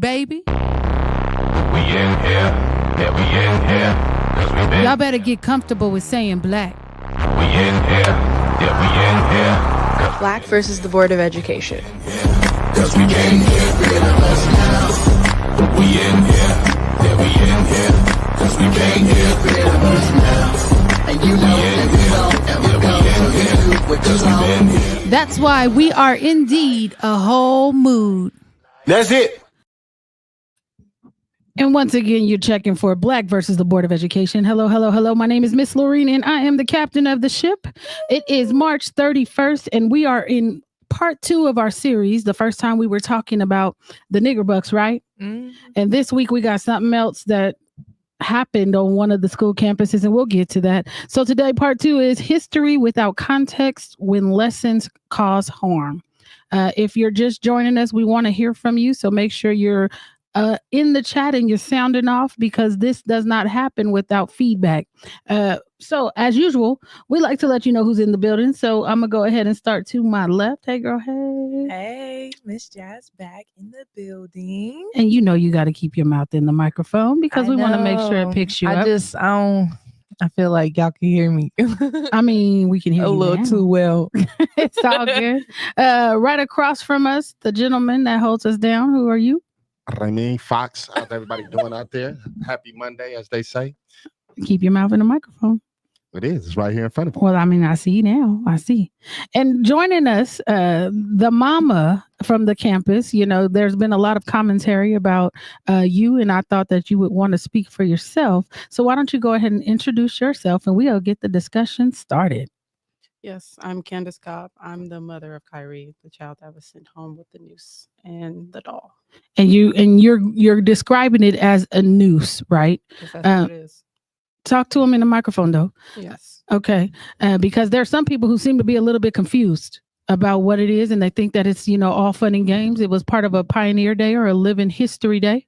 baby. We in here, yeah, we in here, 'cause we been. Y'all better get comfortable with saying black. We in here, yeah, we in here, 'cause Black versus the Board of Education. Cause we can't get rid of us now. We in here, yeah, we in here. Cause we can't get rid of us now. And you know that we don't ever go, so you do what you want. That's why we are indeed a whole mood. That's it. And once again, you're checking for Black versus the Board of Education. Hello, hello, hello. My name is Miss Laureen, and I am the captain of the ship. It is March 31st, and we are in part 2 of our series. The first time we were talking about the nigger bucks, right? And this week we got something else that happened on one of the school campuses, and we'll get to that. So today, part 2 is history without context when lessons cause harm. If you're just joining us, we want to hear from you. So make sure you're in the chat and you're sounding off, because this does not happen without feedback. So as usual, we like to let you know who's in the building. So I'm gonna go ahead and start to my left. Hey girl, hey. Hey, Miss Jazz back in the building. And you know you got to keep your mouth in the microphone because we want to make sure it picks you up. I feel like y'all can hear me I mean, we can hear a you little now. too well. It's all good. Right across from us, the gentleman that holds us down. Who are you? Ramin Fox. How's everybody doing out there? Happy Monday, as they say. Keep your mouth in the microphone. It is. It's right here in front of me. Well, I mean, I see now. I see. And joining us, the mama from the campus. You know, there's been a lot of commentary about you, and I thought that you would want to speak for yourself. So why don't you go ahead and introduce yourself, and we'll get the discussion started. Yes, I'm Candace Cobb. I'm the mother of Kyrie, the child that was sent home with the noose and the doll. And you're describing it as a noose, right? Yes, that's what it is. Talk to him in the microphone, though. Yes. Okay, because there are some people who seem to be a little bit confused about what it is, and they think that it's, you know, all fun and games. It was part of a Pioneer Day or a Living History Day,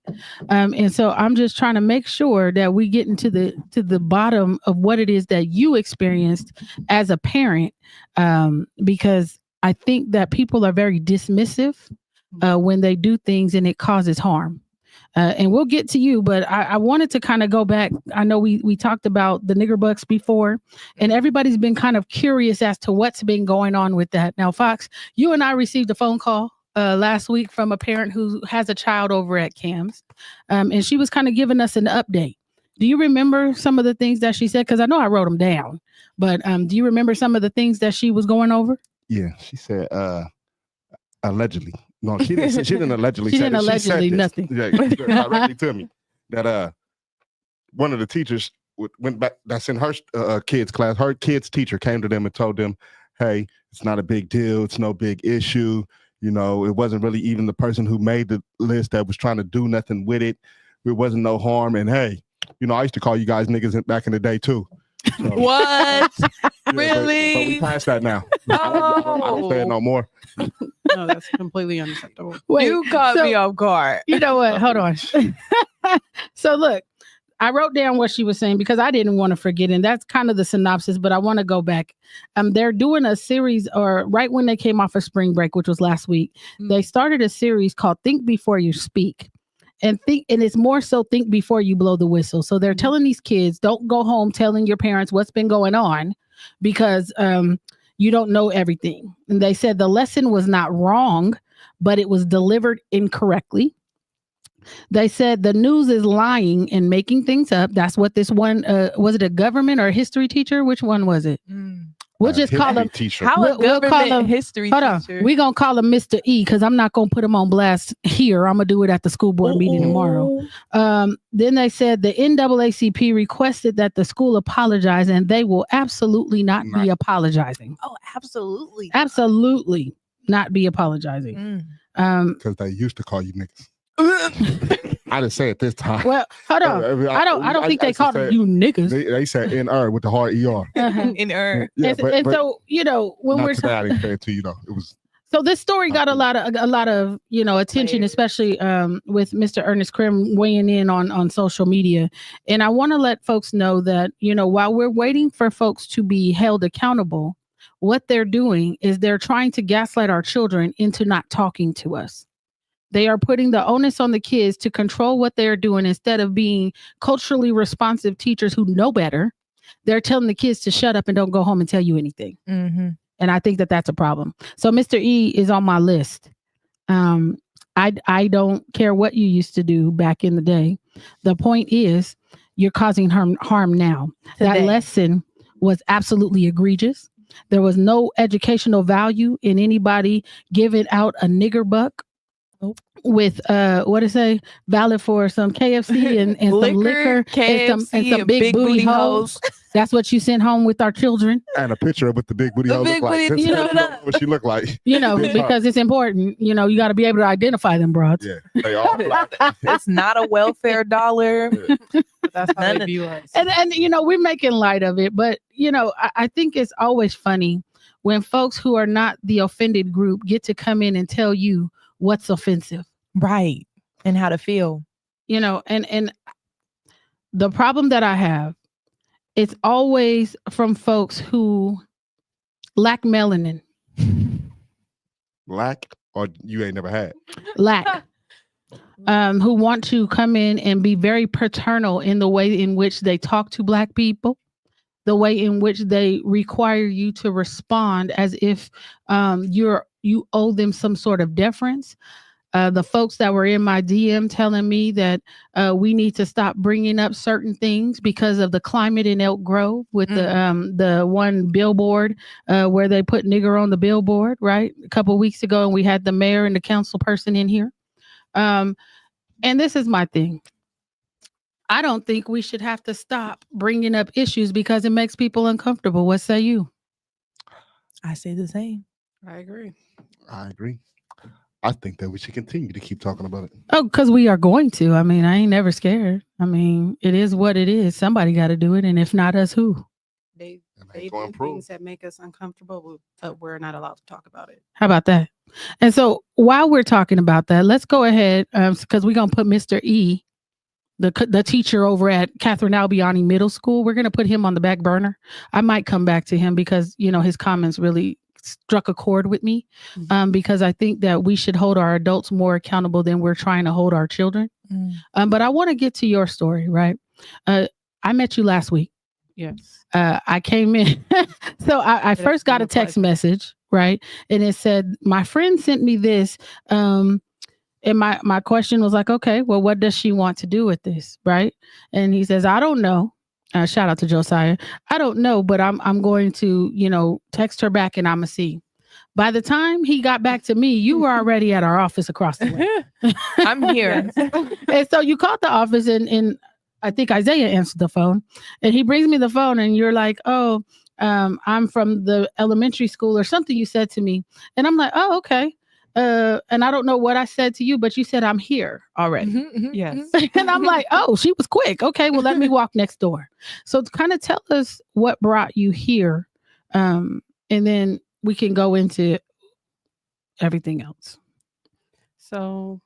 and so I'm just trying to make sure that we get into the bottom of what it is that you experienced as a parent, because I think that people are very dismissive when they do things and it causes harm. And we'll get to you, but I wanted to kind of go back. I know we talked about the nigger bucks before, and everybody's been kind of curious as to what's been going on with that. Now, Fox, you and I received a phone call last week from a parent who has a child over at CAMS, and she was kind of giving us an update. Do you remember some of the things that she said? Because I know I wrote them down, but do you remember some of the things that she was going over? Yeah, she said allegedly. No, she didn't allegedly She say didn't that. She allegedly said nothing. Yeah, she said directly to me that one of the teachers went back. That's in her kids' class. Her kids' teacher came to them and told them, "Hey, it's not a big deal. It's no big issue. You know, it wasn't really even the person who made the list that was trying to do nothing with it. It wasn't no harm. And hey, you know, I used to call you guys niggas back in the day too." So, What? yeah, Really? But we passed that now. I don't say it no more. No, that's completely unacceptable. Wait, You caught so- me off guard. You know what? Hold on. So look, I wrote down what she was saying because I didn't want to forget, and that's kind of the synopsis, but I want to go back. They're doing a series, or right when they came off of spring break, which was last week, they started a series called Think Before You Speak. And it's more so think before you blow the whistle. So they're telling these kids, don't go home telling your parents what's been going on, because you don't know everything. And they said the lesson was not wrong, but it was delivered incorrectly. They said the news is lying and making things up. That's what this one, was it a government or a history teacher? Which one was it? We'll just call him teacher. How We'll a call government him- history Hold on. teacher? We're going to call him Mr. E, because I'm not going to put him on blast here. I'm going to do it at the school board meeting tomorrow. Then they said the NAACP requested that the school apologize, and they will absolutely not be apologizing. Oh, absolutely. Absolutely not be apologizing. Because they used to call you niggas. I didn't say it this time. Well, hold on. I don't think they called said, you niggas. They said NR with the hard ER. In her. Yeah, and so, you know, when not we're today, I didn't say it to you though. It was so this story got a lot of you know, attention, Layers. especially with Mr. Ernest Krim weighing in on social media. And I want to let folks know that, you know, while we're waiting for folks to be held accountable, what they're doing is they're trying to gaslight our children into not talking to us. They are putting the onus on the kids to control what they're doing instead of being culturally responsive teachers who know better. They're telling the kids to shut up and don't go home and tell you anything. Mm-hmm. And I think that that's a problem. So Mr. E is on my list. I don't care what you used to do back in the day. The point is, you're causing harm now. That Today. lesson was absolutely egregious. There was no educational value in anybody giving out a nigger buck Nope. with what to say, valid for some KFC and some liquor KFC, and some big booty hoes. That's what you sent home with our children. And a picture of what the big booty The hoe big look like. booty, This you is know, what she look like. You know, because it's important. You know, you got to be able to identify them, broads. Yeah, they all black. It's not a welfare dollar. But that's how None they of- view us. And you know, we're making light of it, but you know, I think it's always funny when folks who are not the offended group get to come in and tell you what's offensive. Right. And how to feel. You know, and the problem that I have, it's always from folks who lack melanin. Black or you ain't never had. Lack. Who want to come in and be very paternal in the way in which they talk to Black people, the way in which they require you to respond as if you owe them some sort of deference. The folks that were in my DM telling me that we need to stop bringing up certain things because of the climate in Elk Grove with the one billboard where they put nigger on the billboard, right? A couple of weeks ago, and we had the mayor and the council person in here. And this is my thing. I don't think we should have to stop bringing up issues because it makes people uncomfortable. What say you? I say the same. I agree. I agree. I think that we should continue to keep talking about it. Oh, because we are going to. I mean, I ain't never scared. I mean, it is what it is. Somebody got to do it. And if not us, who? They And they they gonna do improve. things that make us uncomfortable, but we're not allowed to talk about it. How about that? And so while we're talking about that, let's go ahead because we're going to put Mr. E, the teacher over at Catherine Albiani Middle School, we're going to put him on the back burner. I might come back to him because, you know, his comments really struck a chord with me because I think that we should hold our adults more accountable than we're trying to hold our children. But I want to get to your story, right? I met you last week. Yes. I came in. So I first got a text message, right? And it said, my friend sent me this. And my question was like, okay, well, what does she want to do with this? Right. And he says, I don't know. Shout out to Josiah. I don't know, but I'm going to, you know, text her back and I'm going to see. By the time he got back to me, you were already at our office across the way. I'm here. And so you called the office and I think Isaiah answered the phone and he brings me the phone and you're like, oh, I'm from the elementary school or something you said to me. And I'm like, oh, okay. And I don't know what I said to you, but you said I'm here already. Yes. And I'm like, oh, she was quick. Okay, well, let me walk next door. So kind of tell us what brought you here. And then we can go into everything else. So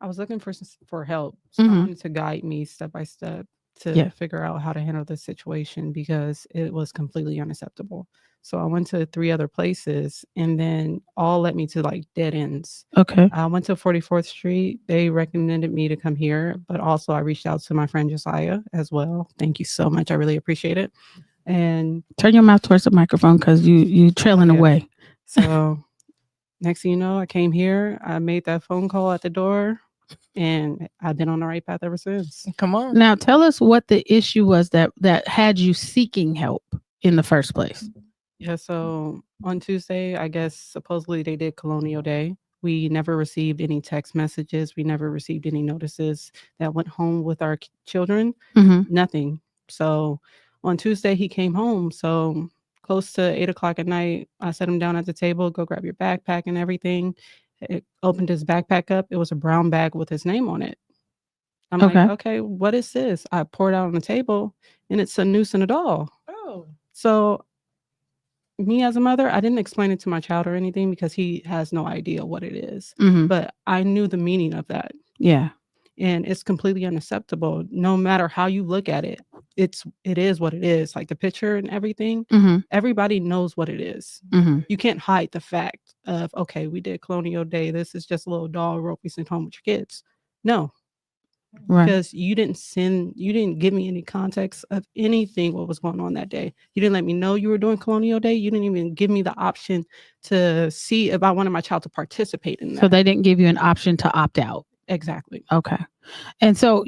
I was looking for help, someone to guide me step by step to figure out how to handle this situation because it was completely unacceptable. So I went to 3 other places and then all led me to like dead ends. Okay. I went to 44th Street. They recommended me to come here, but also I reached out to my friend Josiah as well. Thank you so much. I really appreciate it. And turn your mouth towards the microphone because you trailing away. So next thing you know, I came here. I made that phone call at the door and I've been on the right path ever since. Come on. Now tell us what the issue was that had you seeking help in the first place. Yeah, so on Tuesday, I guess supposedly they did Colonial Day. We never received any text messages. We never received any notices that went home with our children. Nothing. So on Tuesday, he came home. So close to 8 o'clock at night, I set him down at the table, go grab your backpack and everything. It opened his backpack up. It was a brown bag with his name on it. I'm like, okay, what is this? I poured out on the table and it's a noose and a doll. Oh. So me as a mother, I didn't explain it to my child or anything because he has no idea what it is. But I knew the meaning of that. Yeah. And it's completely unacceptable. No matter how you look at it, it is what it is. Like the picture and everything, everybody knows what it is. You can't hide the fact of, okay, we did Colonial Day. This is just a little doll rope we sent home with your kids. No, Right. because you didn't give me any context of anything what was going on that day. You didn't let me know you were doing Colonial Day. You didn't even give me the option to see if I wanted my child to participate in that. So they didn't give you an option to opt out. Exactly. Okay. And so,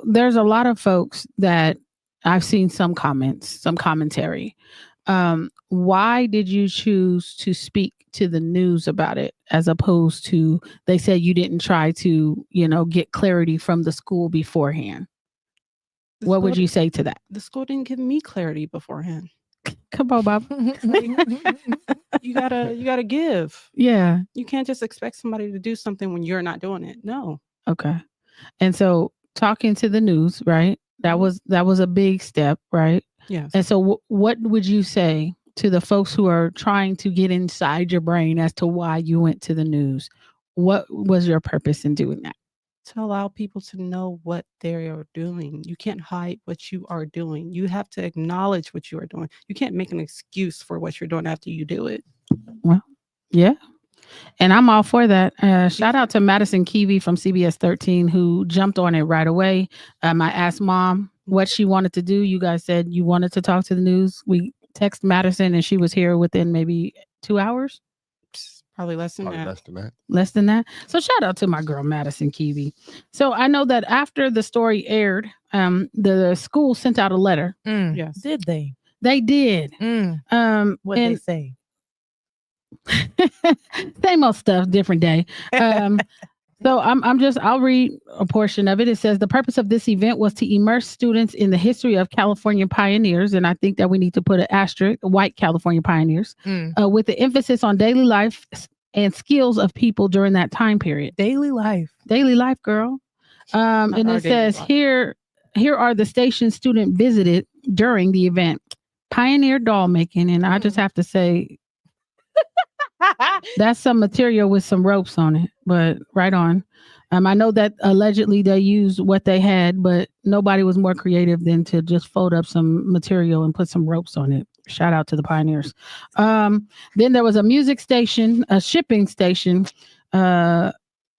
there's a lot of folks that I've seen some comments, some commentary. Why did you choose to speak to the news about it as opposed to, they said you didn't try to, get clarity from the school beforehand? What would you say to that? The school didn't give me clarity beforehand. Come on, Bob. You gotta give. Yeah. You can't just expect somebody to do something when you're not doing it. No. Okay. And so talking to the news, right? That was a big step, right? Yes. And so what would you say to the folks who are trying to get inside your brain as to why you went to the news? What was your purpose in doing that? To allow people to know what they are doing. You can't hide what you are doing. You have to acknowledge what you are doing. You can't make an excuse for what you're doing after you do it. Well, yeah. And I'm all for that. Shout out to Madison Keevy from CBS 13 who jumped on it right away. I asked Mom what she wanted to do. You guys said you wanted to talk to the news. We text Madison and she was here within maybe 2 hours. Probably less than Probably that. Less than that. So shout out to my girl, Madison Keevy. So I know that after the story aired, the school sent out a letter. Yes. Did they? They did. What they say? Same old stuff, different day. So I'll read a portion of it. It says the purpose of this event was to immerse students in the history of California pioneers. And I think that we need to put an asterisk, white California pioneers, with the emphasis on daily life and skills of people during that time period. Daily life, girl. And it says here are the stations student visited during the event. Pioneer doll making. And I just have to say, that's some material with some ropes on it, but right on. I know that allegedly they used what they had, but nobody was more creative than to just fold up some material and put some ropes on it. Shout out to the pioneers. Then there was a music station, a shipping station, a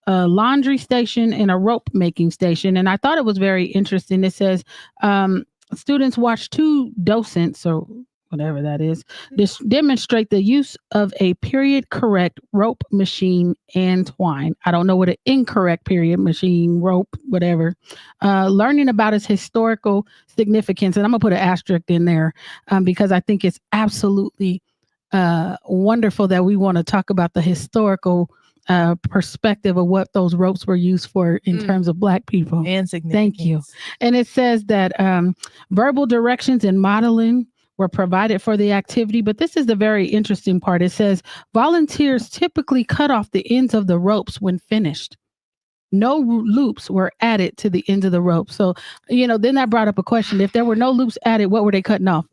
laundry station, and a rope making station. And I thought it was very interesting. It says students watched 2 docents or whatever that is, this demonstrate the use of a period correct rope machine and twine. I don't know what an incorrect period machine, rope, whatever. Learning about its historical significance. And I'm going to put an asterisk in there because I think it's absolutely wonderful that we want to talk about the historical perspective of what those ropes were used for in terms of Black people. And significance. Thank you. And it says that verbal directions and modeling were provided for the activity. But this is the very interesting part. It says volunteers typically cut off the ends of the ropes when finished. No loops were added to the ends of the rope. So, then that brought up a question. If there were no loops added, what were they cutting off?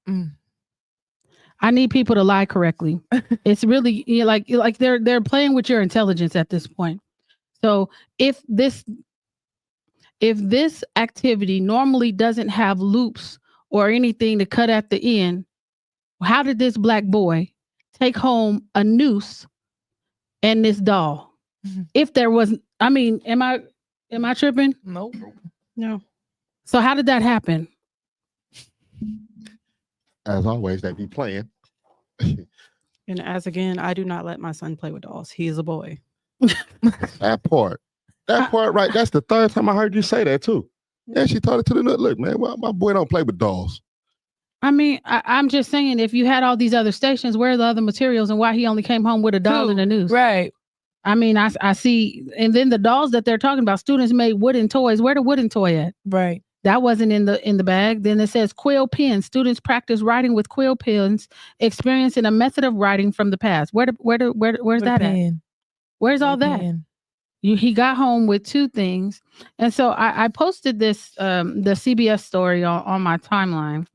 I need people to lie correctly. It's really like they're playing with your intelligence at this point. So if this activity normally doesn't have loops or anything to cut at the end, how did this Black boy take home a noose and this doll? If there wasn't, am I tripping? Nope. No. So how did that happen? As always, they be playing. And as again, I do not let my son play with dolls. He is a boy. That part right. That's the 3rd time I heard you say that too. Yeah, she told it to the look, man. Well, my boy don't play with dolls. I'm just saying, if you had all these other stations, where are the other materials and why he only came home with a doll and a noose? Right. I see. And then the dolls that they're talking about, students made wooden toys. Where the wooden toy at? Right. That wasn't in the bag. Then it says quill pens. Students practice writing with quill pens, experiencing a method of writing from the past. Where's that at? Where's all that? He got home with 2 things. And so I posted this, the CBS story on my timeline.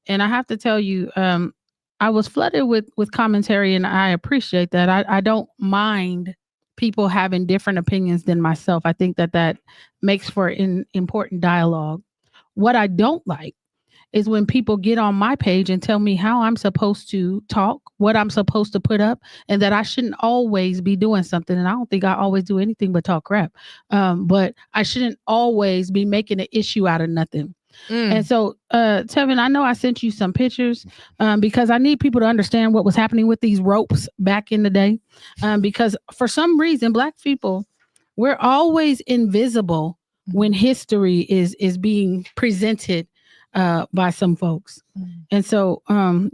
And I have to tell you, I was flooded with commentary, and I appreciate that. I don't mind people having different opinions than myself. I think that makes for an important dialogue. What I don't like is when people get on my page and tell me how I'm supposed to talk, what I'm supposed to put up, and that I shouldn't always be doing something. And I don't think I always do anything but talk crap. But I shouldn't always be making an issue out of nothing. And so, Tevin, I know I sent you some pictures because I need people to understand what was happening with these ropes back in the day. Because for some reason, Black people, we're always invisible when history is being presented by some folks. And so,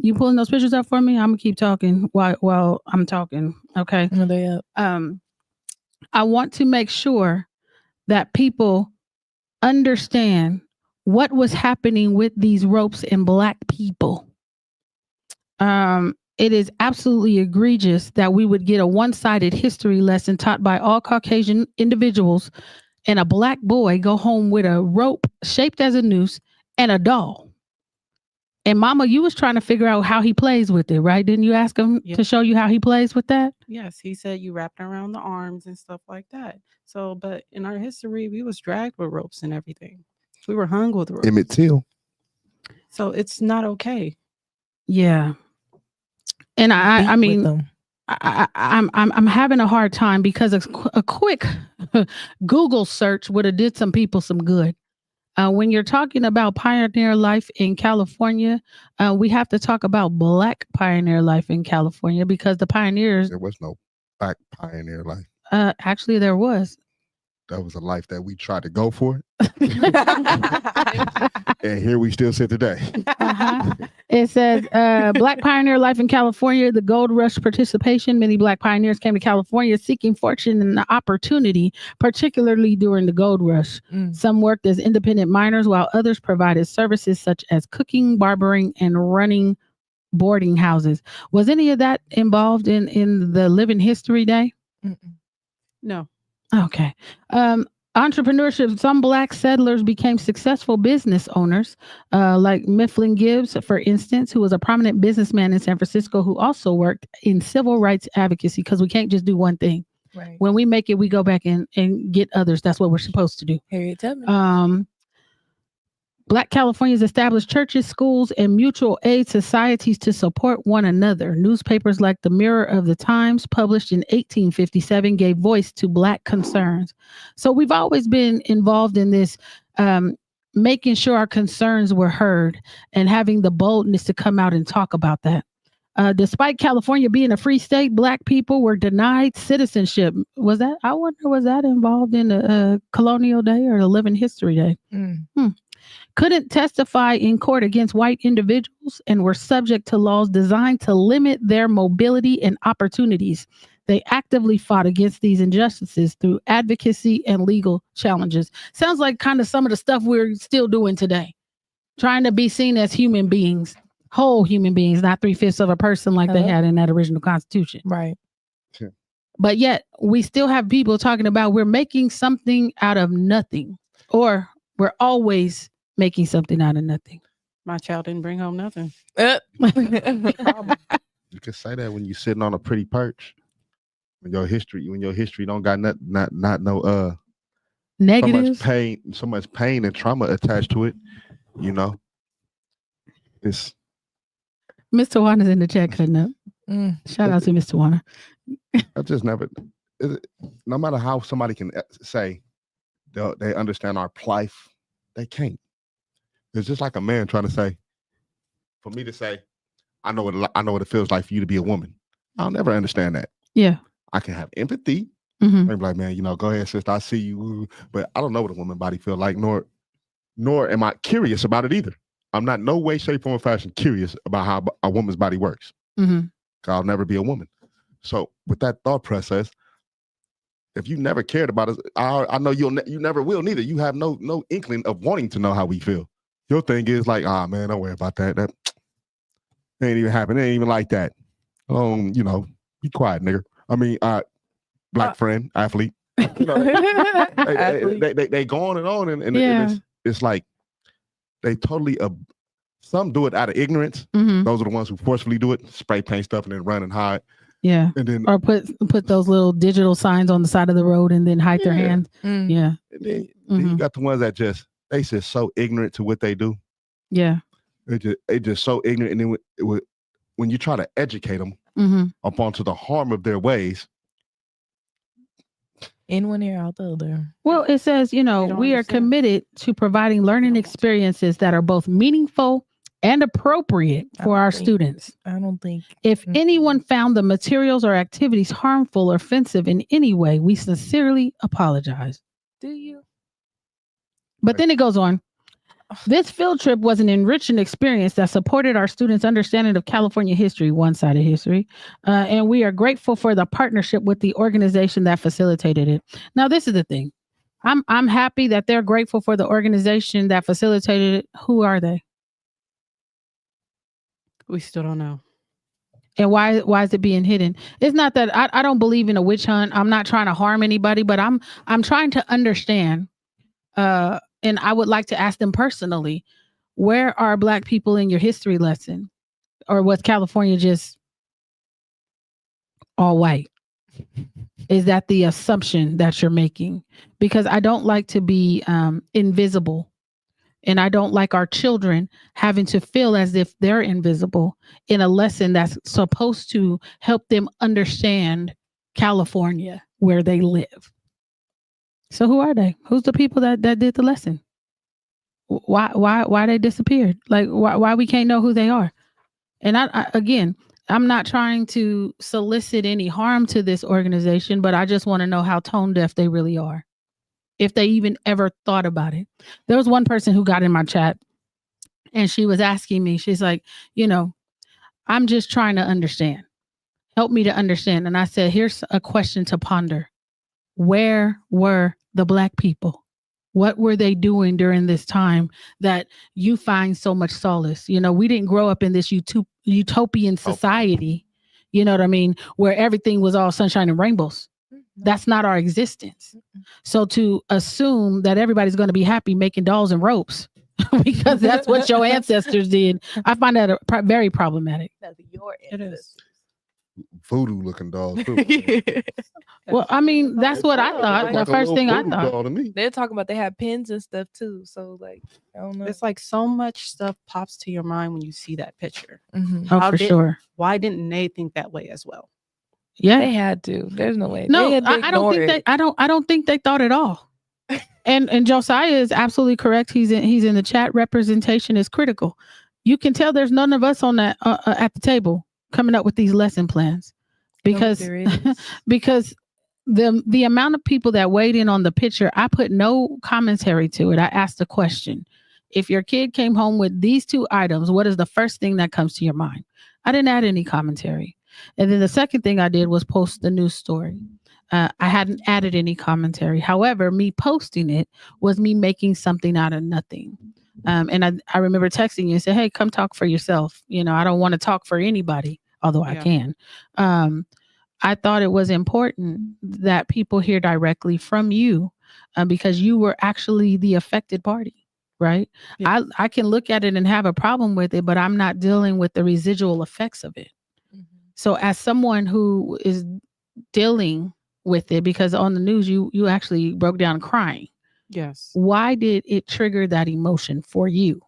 you pulling those pictures up for me? I'm gonna keep talking while I'm talking. Okay. Are they up? I want to make sure that people understand what was happening with these ropes and Black people. It is absolutely egregious that we would get a one-sided history lesson taught by all Caucasian individuals and a Black boy go home with a rope shaped as a noose and a doll. And Mama, you was trying to figure out how he plays with it, right? Didn't you ask him to show you how he plays with that? Yes, he said you wrapped around the arms and stuff like that. So, but in our history, we was dragged with ropes and everything. We were hung with ropes. Emmett Till. So it's not okay. Yeah. And I mean, I'm having a hard time because a quick Google search would have did some people some good. When you're talking about pioneer life in California, we have to talk about Black pioneer life in California because the pioneers. There was no Black pioneer life. Actually, there was. That was a life that we tried to go for. And here we still sit today. It says Black pioneer life in California, the gold rush participation. Many Black pioneers came to California seeking fortune and opportunity, particularly during the gold rush. Some worked as independent miners while others provided services such as cooking, barbering, and running boarding houses. Was any of that involved in the Living History Day? No. Okay. Entrepreneurship. Some Black settlers became successful business owners, like Mifflin Gibbs, for instance, who was a prominent businessman in San Francisco who also worked in civil rights advocacy because we can't just do one thing. Right. When we make it, we go back and get others. That's what we're supposed to do. Harriet Tubman. Black Californians established churches, schools, and mutual aid societies to support one another. Newspapers like the Mirror of the Times, published in 1857, gave voice to Black concerns. So we've always been involved in this, making sure our concerns were heard and having the boldness to come out and talk about that. Despite California being a free state, Black people were denied citizenship. Was that involved in the colonial day or the Living History Day? Couldn't testify in court against white individuals and were subject to laws designed to limit their mobility and opportunities. They actively fought against these injustices through advocacy and legal challenges. Sounds like kind of some of the stuff we're still doing today, trying to be seen as human beings, whole human beings, not 3/5 of a person like they had in that original Constitution. Right. Sure. But yet we still have people talking about we're making something out of nothing, or we're always making something out of nothing. My child didn't bring home nothing. You can say that when you're sitting on a pretty perch. When your history don't got no negatives, so much pain and trauma attached to it. You know, it's Mr. Warner's in the chat cutting up. Shout out to Mr. Warner. I just never. No matter how somebody can say they understand our plight, they can't. It's just like a man trying to say, for me to say, I know what it feels like for you to be a woman. I'll never understand that. Yeah. I can have empathy. Mm-hmm. I'm like, man, go ahead, sister. I see you. But I don't know what a woman body feel like, nor am I curious about it either. I'm not no way, shape, form, or fashion curious about how a woman's body works. Mm-hmm. I'll never be a woman. So with that thought process, if you never cared about us, I know you never will neither. You have no inkling of wanting to know how we feel. Your thing is like, man, don't worry about that. That ain't even happening. It ain't even like that. Be quiet, nigga. I mean, Black friend, athlete. They go on and it's like they totally. Some do it out of ignorance. Mm-hmm. Those are the ones who forcefully do it, spray paint stuff and then run and hide. Yeah, and then or put those little digital signs on the side of the road and then hide their hands. Yeah, and then you got the ones that they just so ignorant to what they do. Yeah, They just so ignorant, and then when you try to educate them up onto the harm of their ways. In one ear, out the other. Well, it says, don't we are understand. committed to providing learning experiences that are both meaningful and appropriate for our students. I don't think. If anyone found the materials or activities harmful or offensive in any way, we sincerely apologize. Do you? But then it goes on. This field trip was an enriching experience that supported our students' understanding of California history, one-sided history, and we are grateful for the partnership with the organization that facilitated it. Now, this is the thing. I'm happy that they're grateful for the organization that facilitated it. Who are they? We still don't know. And why is it being hidden? It's not that I don't believe in a witch hunt. I'm not trying to harm anybody, but I'm trying to understand. And I would like to ask them personally, where are Black people in your history lesson? Or was California just all white? Is that the assumption that you're making? Because I don't like to be invisible. And I don't like our children having to feel as if they're invisible in a lesson that's supposed to help them understand California, where they live. So who are they? Who's the people that did the lesson? Why they disappeared? Like why we can't know who they are? And I again, I'm not trying to solicit any harm to this organization, but I just want to know how tone deaf they really are. If they even ever thought about it. There was one person who got in my chat and she was asking me, she's like, I'm just trying to understand. Help me to understand. And I said, here's a question to ponder. Where were the Black people? What were they doing during this time that you find so much solace? We didn't grow up in this utopian society, you know what I mean, where everything was all sunshine and rainbows. That's not our existence. So to assume that everybody's going to be happy making dolls and ropes because that's what your ancestors did, I find that very problematic. That's your It is. Voodoo looking dolls. Well, I mean, that's what I thought. The first thing I thought. They're talking about they have pins and stuff too. So I don't know. It's like so much stuff pops to your mind when you see that picture. Oh, for sure. Why didn't they think that way as well? Yeah, they had to. There's no way. No, I don't think I don't think they thought at all. And Josiah is absolutely correct. He's in the chat. Representation is critical. You can tell there's none of us on that at the table coming up with these lesson plans because because the amount of people that weighed in on the picture, I put no commentary to it. I asked a question. If your kid came home with these two items, what is the first thing that comes to your mind? I didn't add any commentary. And then the second thing I did was post the news story. I hadn't added any commentary. However, me posting it was me making something out of nothing. And I remember texting you and said, hey, come talk for yourself. I don't want to talk for anybody, although I can. I thought it was important that people hear directly from you because you were actually the affected party, right? Yeah. I can look at it and have a problem with it, but I'm not dealing with the residual effects of it. So as someone who is dealing with it, because on the news, you actually broke down crying. Yes. Why did it trigger that emotion for you?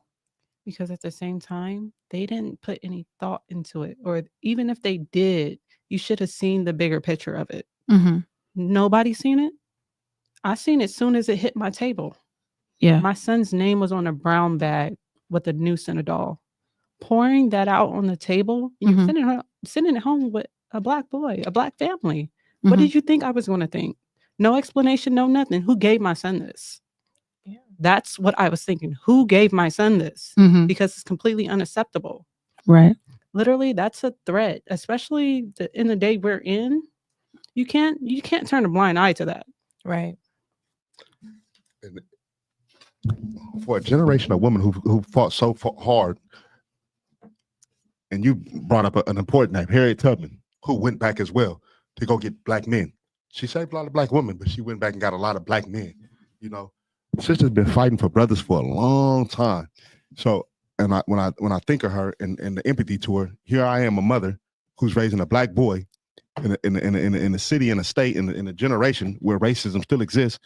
Because at the same time, they didn't put any thought into it. Or even if they did, you should have seen the bigger picture of it. Nobody seen it. I seen it as soon as it hit my table. Yeah. My son's name was on a brown bag with a noose and a doll. Pouring that out on the table, you're sitting at home with a Black boy, a Black family. What did you think I was going to think? No explanation, no nothing. Who gave my son this? Yeah. That's what I was thinking. Who gave my son this? Because it's completely unacceptable. Right. Literally, that's a threat, especially in the day we're in. You can't turn a blind eye to that. Right. And for a generation of women who fought so hard, and you brought up an important name, Harriet Tubman, who went back as well to go get Black men. She saved a lot of Black women, but she went back and got a lot of Black men. Sister's been fighting for brothers for a long time. So, and when I think of her and the empathy to her, here I am, a mother who's raising a Black boy in a city, in a state, in a generation where racism still exists,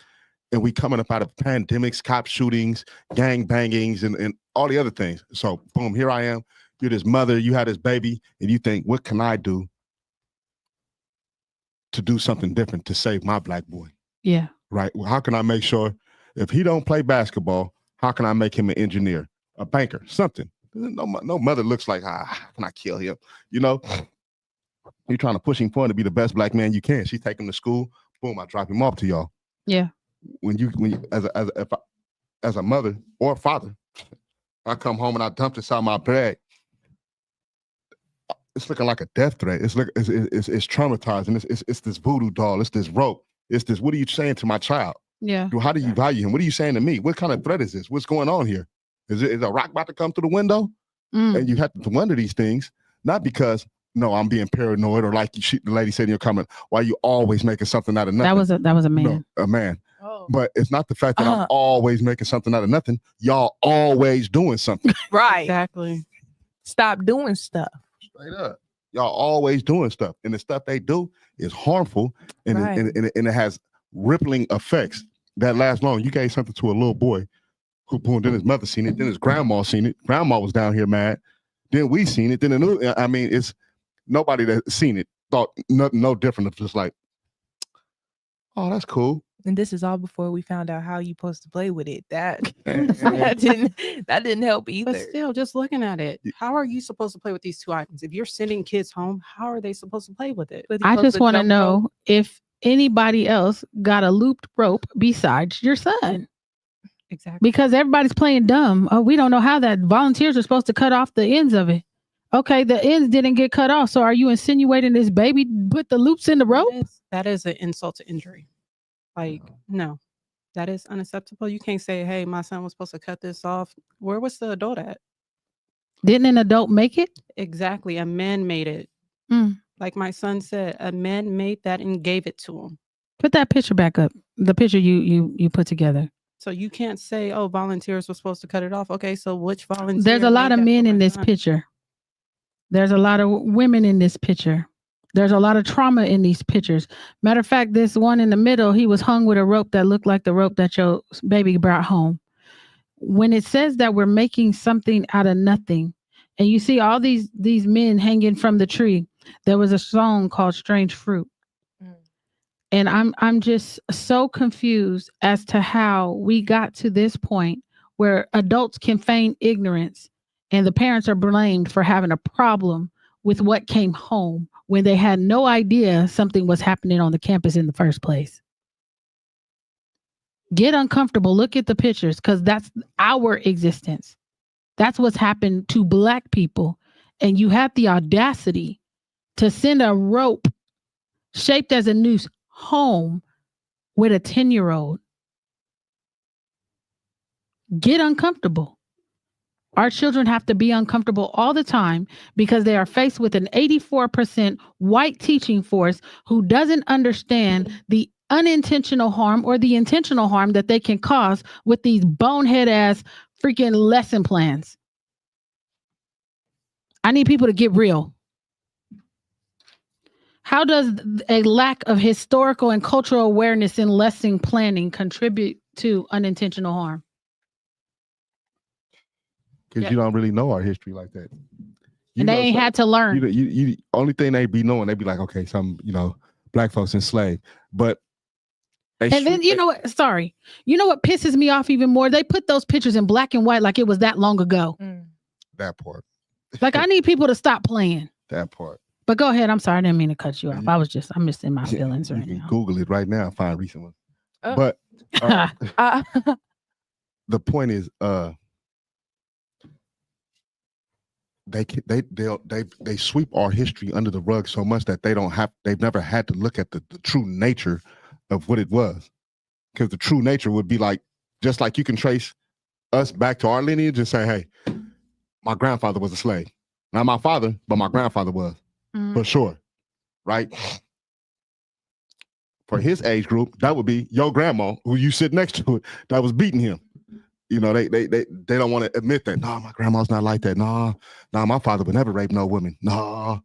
and we coming up out of pandemics, cop shootings, gang bangings, and all the other things. So boom, here I am. You're this mother, you had this baby, and you think, what can I do to do something different to save my black boy? Yeah. Right? Well, how can I make sure if he don't play basketball, how can I make him an engineer, a banker, something? No mother looks like, how can I kill him? You know, you're trying to push him forward to be the best black man you can. She's taking him to school. Boom, I drop him off to y'all. Yeah. When you as a mother or father, I come home and I dump this out my bag. It's looking like a death threat. It's traumatizing. It's this voodoo doll. It's this rope. It's this. What are you saying to my child? Yeah. How do you value him? What are you saying to me? What kind of threat is this? What's going on here? Is a rock about to come through the window? And you have to wonder these things, not because I'm being paranoid or like the lady said in your comment, why you always making something out of nothing? That was a man. No, a man. Oh. But it's not the fact that I'm always making something out of nothing. Y'all always doing something. Right. Exactly. Stop doing stuff. Straight up. Y'all always doing stuff. And the stuff they do is harmful and, Right. and it has rippling effects that last long. You gave something to a little boy who boom, then his mother seen it, then his grandma seen it. Grandma was down here mad. Then we seen it. Then it's nobody that seen it thought nothing no different. It's just like, oh, that's cool. And this is all before we found out how you supposed to play with it. That didn't help either. But still, just looking at it, how are you supposed to play with these two items? If you're sending kids home, how are they supposed to play with it? But he I supposed just want to jump know rope. if anybody else got a looped rope besides your son. Exactly. Because everybody's playing dumb. Oh, we don't know how that volunteers are supposed to cut off the ends of it. Okay, the ends didn't get cut off. So are you insinuating this baby put the loops in the rope? That is an insult to injury. Like, no, that is unacceptable. You can't say, hey, my son was supposed to cut this off. Where was the adult at? Didn't an adult make it? Exactly. A man made it. Like my son said, a man made that and gave it to him. Put that picture back up. The picture you put together. So you can't say, oh, volunteers were supposed to cut it off. Okay, so which volunteer? There's a lot made of that men for in my this son? picture. There's a lot of women in this picture. There's a lot of trauma in these pictures. Matter of fact, this one in the middle, he was hung with a rope that looked like the rope that your baby brought home. When it says that we're making something out of nothing, and you see all these men hanging from the tree, there was a song called Strange Fruit. And I'm just so confused as to how we got to this point where adults can feign ignorance and the parents are blamed for having a problem with what came home when they had no idea something was happening on the campus in the first place. Get uncomfortable. Look at the pictures because that's our existence. That's what's happened to Black people. And you had the audacity to send a rope shaped as a noose home with a 10-year-old. Get uncomfortable. Our children have to be uncomfortable all the time because they are faced with an 84% white teaching force who doesn't understand the unintentional harm or the intentional harm that they can cause with these bonehead ass freaking lesson plans. I need people to get real. How does a lack of historical and cultural awareness in lesson planning contribute to unintentional harm? Because you don't really know our history like that. And they ain't had to learn. You only thing they be knowing, they be like, okay, some Black folks enslaved, but then you know what? Sorry, you know what pisses me off even more? They put those pictures in black and white like it was that long ago. That part. Like I need people to stop playing. That part. But go ahead. I'm sorry, I didn't mean to cut you off. I'm just in my feelings right You now. can Google it right now and find recent ones. But the point is, they sweep our history under the rug so much that they've never had to look at the true nature of what it was. Because the true nature would be like, just like you can trace us back to our lineage and say, hey, my grandfather was a slave. Not my father, but my grandfather was. For sure. Right? For his age group, that would be your grandma, who you sit next to, that was beating him. They don't want to admit that. No, my grandma's not like that. No, my father would never rape no woman. No.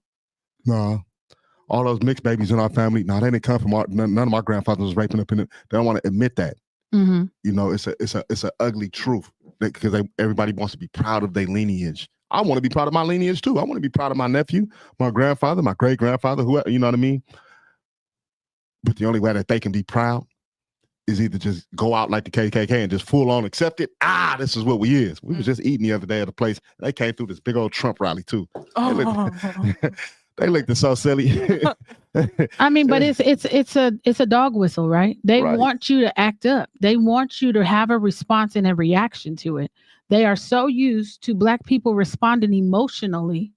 All those mixed babies in our family, no, they didn't come from none of my grandfathers was raping up in it. They don't want to admit that. Mm-hmm. You know, it's a ugly truth because everybody wants to be proud of their lineage. I want to be proud of my lineage too. I want to be proud of my nephew, my grandfather, my great grandfather, whoever. You know what I mean? But the only way that they can be proud is either just go out like the KKK and just full on accept it. This is what we is. We was just eating the other day at a place. They came through this big old Trump rally too. They looked so silly. I mean, but it's a dog whistle, right? They Right. want you to act up. They want you to have a response and a reaction to it. They are so used to Black people responding emotionally,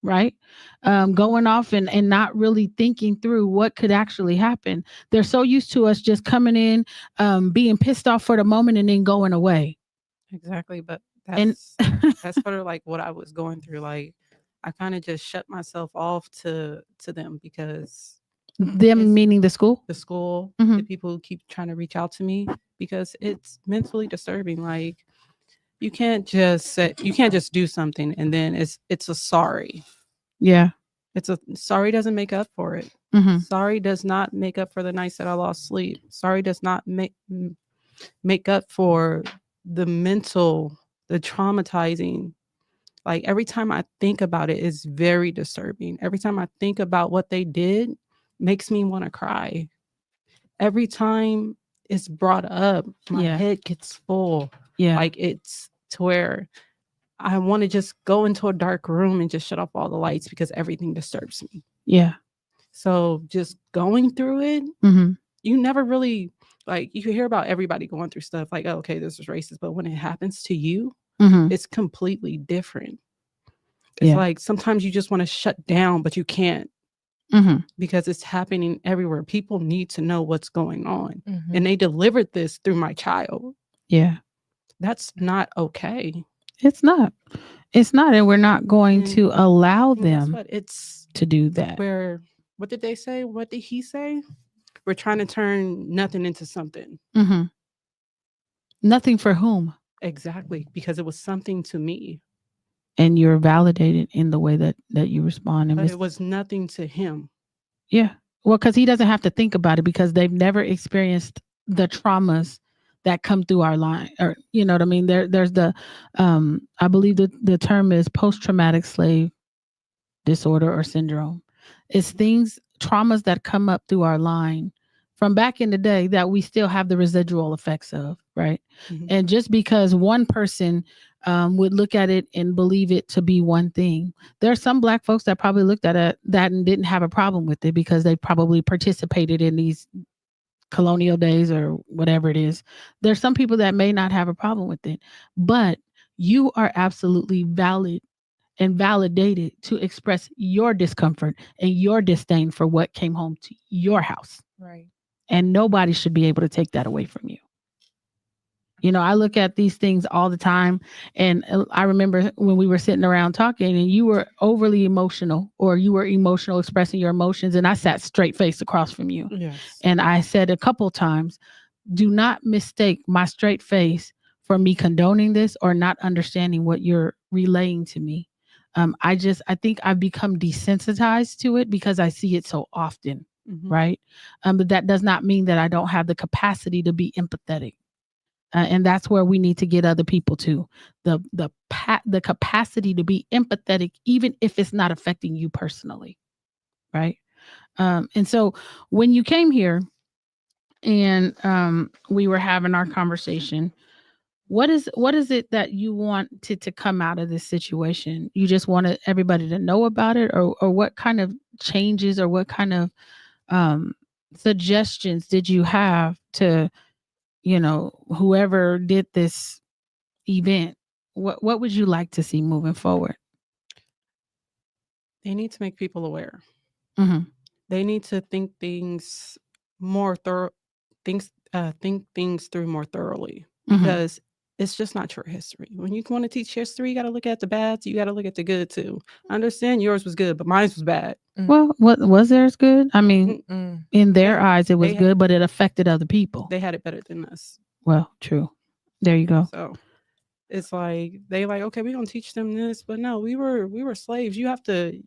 right? Going off and not really thinking through what could actually happen. They're so used to us just coming in, being pissed off for the moment and then going away. Exactly. But And that's sort of like what I was going through. Like, I kind of just shut myself off to them because them it's meaning the school. the school, Mhm. the people who keep trying to reach out to me, because it's mentally disturbing. Like, you can't just do something and then it's a sorry. Yeah. It's a sorry doesn't make up for it. Mm-hmm. Sorry does not make up for the nights that I lost sleep. Sorry does not make up for the mental, the traumatizing. Like, every time I think about it, it's very disturbing. Every time I think about what they did, makes me want to cry. Every time it's brought up, my Yeah. head gets full. Yeah. Like, it's to where I want to just go into a dark room and just shut off all the lights because everything disturbs me. Yeah. So just going through it, Mm-hmm. you never really, like, you hear about everybody going through stuff like, oh, okay, this is racist. But when it happens to you, Mm-hmm. it's completely different. It's Yeah. like sometimes you just want to shut down, but you can't Mm-hmm. because it's happening everywhere. People need to know what's going on. Mhm. And they delivered this through my child. Yeah. That's not okay. It's not. It's not. And we're not going And- to allow And guess them what? It's to do that. where, what did they say? What did he say? We're trying to turn nothing into something. Mm-hmm. Nothing for whom? Exactly. Because it was something to me. And you're validated in the way that you respond. And But it was nothing to him. yeah. Well, because he doesn't have to think about it because they've never experienced the traumas that come through our line, or you know what I mean? There's the I believe the term is post-traumatic slave disorder or syndrome. It's things, traumas that come up through our line from back in the day that we still have the residual effects of, right? Mhm. And just because one person would look at it and believe it to be one thing, there are some Black folks that probably looked at it that and didn't have a problem with it because they probably participated in these colonial days or whatever it is. There's some people that may not have a problem with it, but you are absolutely valid and validated to express your discomfort and your disdain for what came home to your house. Right. And nobody should be able to take that away from you. You know, I look at these things all the time. And I remember when we were sitting around talking and you were overly emotional or you were emotional expressing your emotions. And I sat straight faced across from you. Yes. And I said a couple times, do not mistake my straight face for me condoning this or not understanding what you're relaying to me. I think I've become desensitized to it because I see it so often, Mhm. right? But that does not mean that I don't have the capacity to be empathetic. And that's where we need to get other people to the capacity to be empathetic, even if it's not affecting you personally, right? And so when you came here and we were having our conversation, what is it that you wanted to come out of this situation? You just wanted everybody to know about it, or what kind of changes or what kind of suggestions did you have to, you know, whoever did this event? What would you like to see moving forward? They need to make people aware. Mm-hmm. They need to think things more think things through more thoroughly, because it's just not your history. When you want to teach history, you got to look at the bad, you got to look at the good too. I understand yours was good, but mine was bad. Well, what was theirs good? I mean, in their eyes, it was They- good, but it affected other people. They had it better than us. Well, true. There you go. So it's like they like, okay, we're gonna teach them this, but no, we were slaves. You have to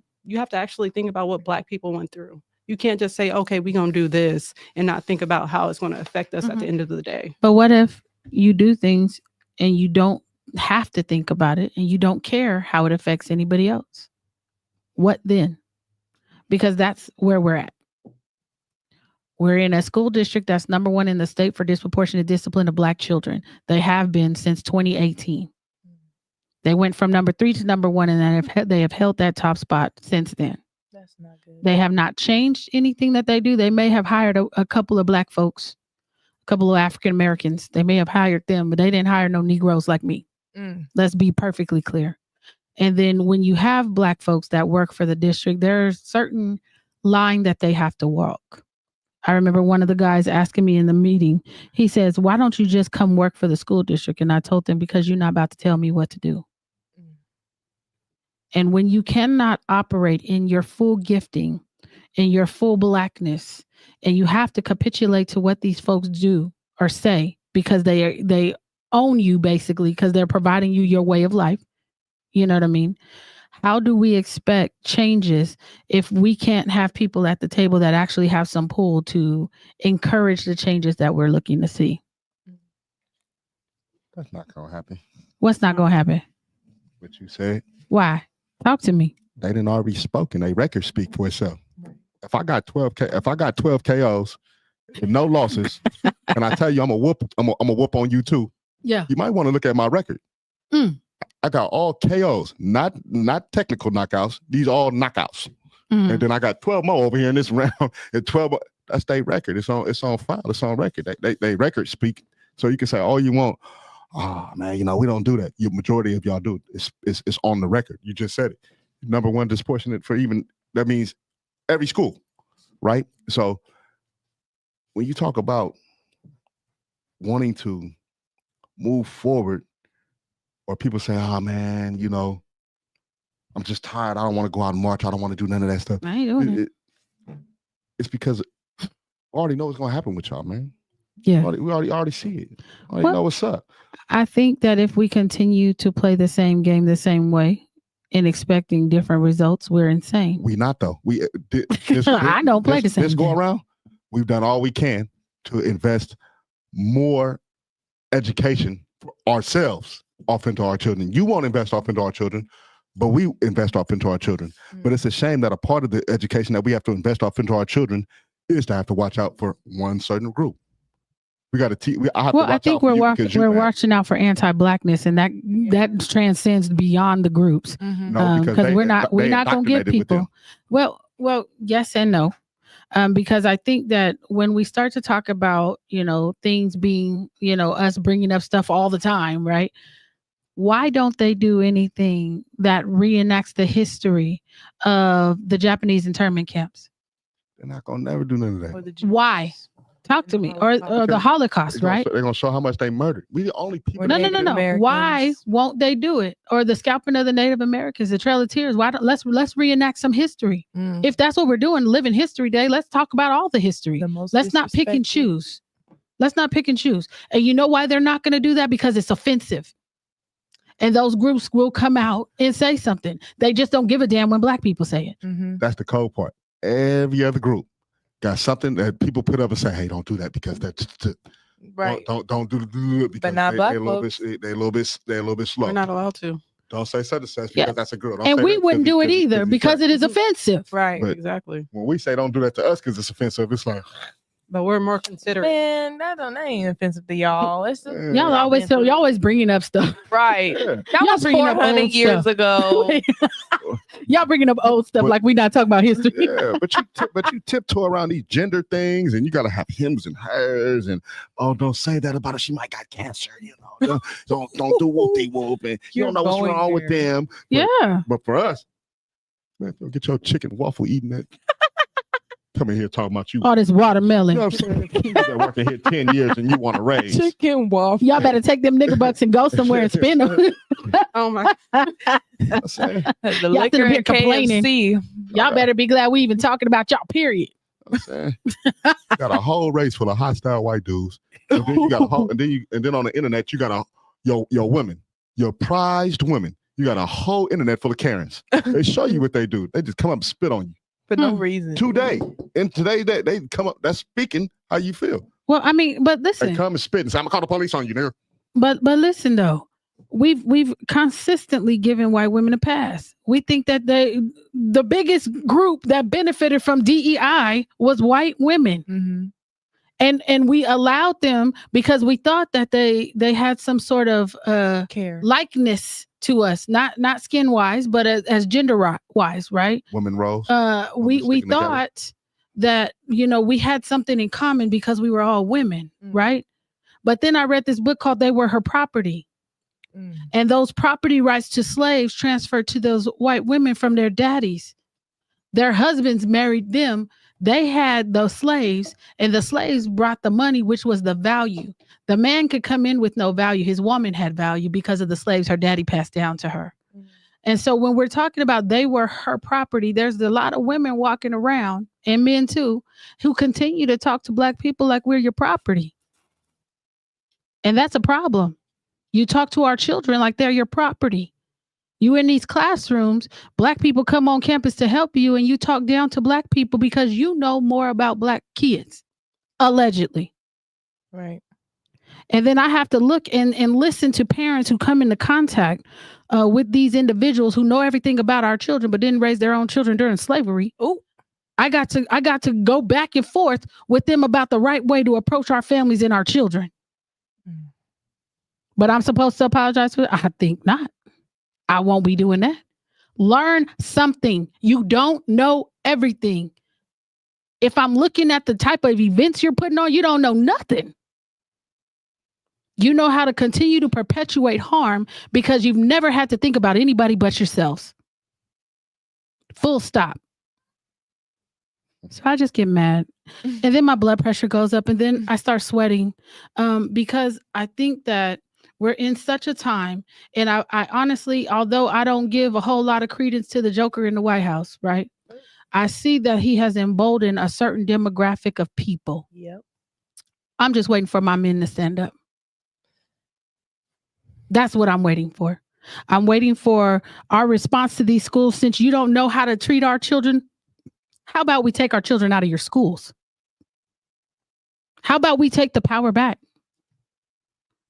actually think about what Black people went through. You can't just say, okay, we're going to do this and not think about how it's going to affect us at the end of the day. But what if you do things and you don't have to think about it and you don't care how it affects anybody else? What then? Because that's where we're at. We're in a school district that's number 1 in the state for disproportionate discipline of Black children. They have been since 2018. They went from number 3 to number 1, and they have held that top spot since then. That's not good. They have not changed anything that they do. They may have hired a couple of Black folks, a couple of African Americans. They may have hired them, but they didn't hire no Negroes like me. Let's be perfectly clear. And then when you have Black folks that work for the district, there's certain line that they have to walk. I remember one of the guys asking me in the meeting, he says, why don't you just come work for the school district? And I told him, because you're not about to tell me what to do. And when you cannot operate in your full gifting, in your full Blackness, and you have to capitulate to what these folks do or say, because they own you basically, because they're providing you your way of life. You know what I mean? How do we expect changes if we can't have people at the table that actually have some pull to encourage the changes that we're looking to see? That's not gonna happen. What's not going to happen? What you said. Why? Talk to me. They didn't already spoken. They record speak for itself. If I got 12 KOs with no losses, and I tell you I'm a whoop on you too. Yeah. You might want to look at my record. I got all KOs, not technical knockouts. These all knockouts. And then I got 12 more over here in this round. And 12 more, that's their record. It's on file. It's on record. They record speak. So you can say all you want. Oh man, we don't do that. The majority of y'all do. It's on the record. You just said it. Number 1 disproportionate for even, that means every school, right? So when you talk about wanting to move forward, or people say, oh man, I'm just tired. I don't want to go out and march. I don't want to do none of that stuff. I ain't doing it. It's because I already know what's going to happen with y'all, man. Yeah. We already see it. I already know what's up. I think that if we continue to play the same game the same way and expecting different results, we're insane. We not though. I don't play the same This go game. around, we've done all we can to invest more education for ourselves off into our children. You won't invest off into our children, but we invest off into our children. But it's a shame that a part of the education that we have to invest off into our children is to have to watch out for one certain group. We got to teach. I think we're watching out for anti-Blackness, and that transcends beyond the groups. No, because we're not going to get people. Well, yes and no. Because I think that when we start to talk about, things being, us bringing up stuff all the time, right? Why don't they do anything that reenacts the history of the Japanese internment camps? They're not going to never do none of that. Why? Talk to me. Or the Holocaust, right? They're going to show how much they murdered. We the only people. No. Why won't they do it? Or the scalping of the Native Americans, the Trail of Tears. Why don't let's reenact some history? If that's what we're doing, Living History Day, let's talk about all the history. Let's not pick and choose. And you know why they're not going to do that? Because it's offensive. And those groups will come out and say something. They just don't give a damn when Black people say it. That's the cold part. Every other group got something that people put up and say, "Hey, don't do that because that's right. Don't do it because but not Black folks. They're a little bit slow. We're not allowed to. Don't say such and such because that's a girl. Don't and say we that wouldn't do it either because it is offensive. Right. But exactly. When we say don't do that to us because it's offensive, it's like. But we're more considerate. Man, that ain't offensive to y'all. It's just, y'all always bringing up stuff. Right. Yeah. That was bringing up 400 old years stuff. ago. Y'all bringing up old stuff like we not talking about history. Yeah, but you tiptoe around these gender things, and you gotta have hims and hers, and don't say that about her. She might got cancer, Don't do whoopty whoop, and you don't know what's wrong with them. But for us, man, don't get your chicken waffle eating that. Come in here talking about you. All this watermelon. You know what I'm saying? You've been working here 10 years and you want to raise. Chicken waffle. Y'all better take them nigger bucks and go somewhere and spend them. Oh my. The y'all liquor here complaining. KFC. Y'all better be glad we even talking about y'all, period. You got a whole race full of hostile white dudes. And then you got a whole, and then on the internet, you got your women, your prized women. You got a whole internet full of Karens. They show you what they do. They just come up and spit on you. for no reason. Today, in today's day, they come up. That's speaking how you feel. Well, I mean, but They listen. come and spit and say, "I'm gonna call the police on you, nigga." But listen though, we've consistently given white women a pass. We think that the biggest group that benefited from DEI was white women. Mm-hmm. And we allowed them because we thought that they had some sort of care likeness to us, not skin wise, but as gender wise, right? Woman roles. We thought that we had something in common because we were all women, right? But then I read this book called "They Were Her Property," and those property rights to slaves transferred to those white women from their daddies. Their husbands married them. They had those slaves, and the slaves brought the money, which was the value. The man could come in with no value. His woman had value because of the slaves her daddy passed down to her. And so when we're talking about they were her property, there's a lot of women walking around, and men too, who continue to talk to Black people like we're your property. And that's a problem. You talk to our children like they're your property. You in these classrooms, Black people come on campus to help you, and you talk down to Black people because you know more about Black kids, allegedly. Right. And then I have to look and listen to parents who come into contact with these individuals who know everything about our children, but didn't raise their own children during slavery. Oh, I got to go back and forth with them about the right way to approach our families and our children. But I'm supposed to apologize for it? I think not. I won't be doing that. Learn something. You don't know everything. If I'm looking at the type of events you're putting on, you don't know nothing. You know how to continue to perpetuate harm because you've never had to think about anybody but yourselves. Full stop. So I just get mad. And then my blood pressure goes up, and then I start sweating because I think that we're in such a time, and I honestly, although I don't give a whole lot of credence to the Joker in the White House, right? I see that he has emboldened a certain demographic of people. Yep. I'm just waiting for my men to stand up. That's what I'm waiting for. I'm waiting for our response to these schools. Since you don't know how to treat our children, how about we take our children out of your schools? How about we take the power back?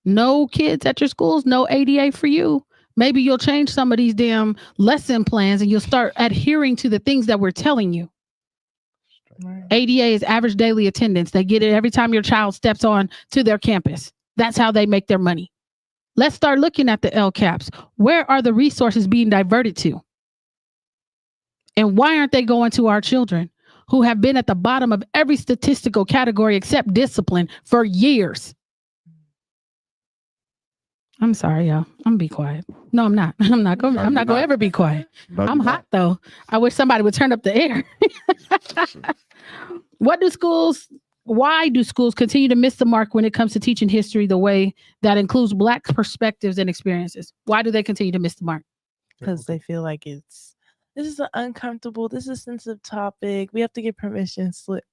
No kids at your schools, no ADA for you. Maybe you'll change some of these damn lesson plans and you'll start adhering to the things that we're telling you. Right. ADA is average daily attendance. They get it every time your child steps on to their campus. That's how they make their money. Let's start looking at the LCAPs. Where are the resources being diverted to? And why aren't they going to our children who have been at the bottom of every statistical category except discipline for years? I'm sorry, y'all. I'm gonna be quiet. No, I'm not. I'm not gonna ever be quiet. No, I'm hot though. I wish somebody would turn up the air. Why do schools continue to miss the mark when it comes to teaching history the way that includes Black perspectives and experiences? Why do they continue to miss the mark? Because they feel like this is an uncomfortable, this is a sensitive topic. We have to get permission slip.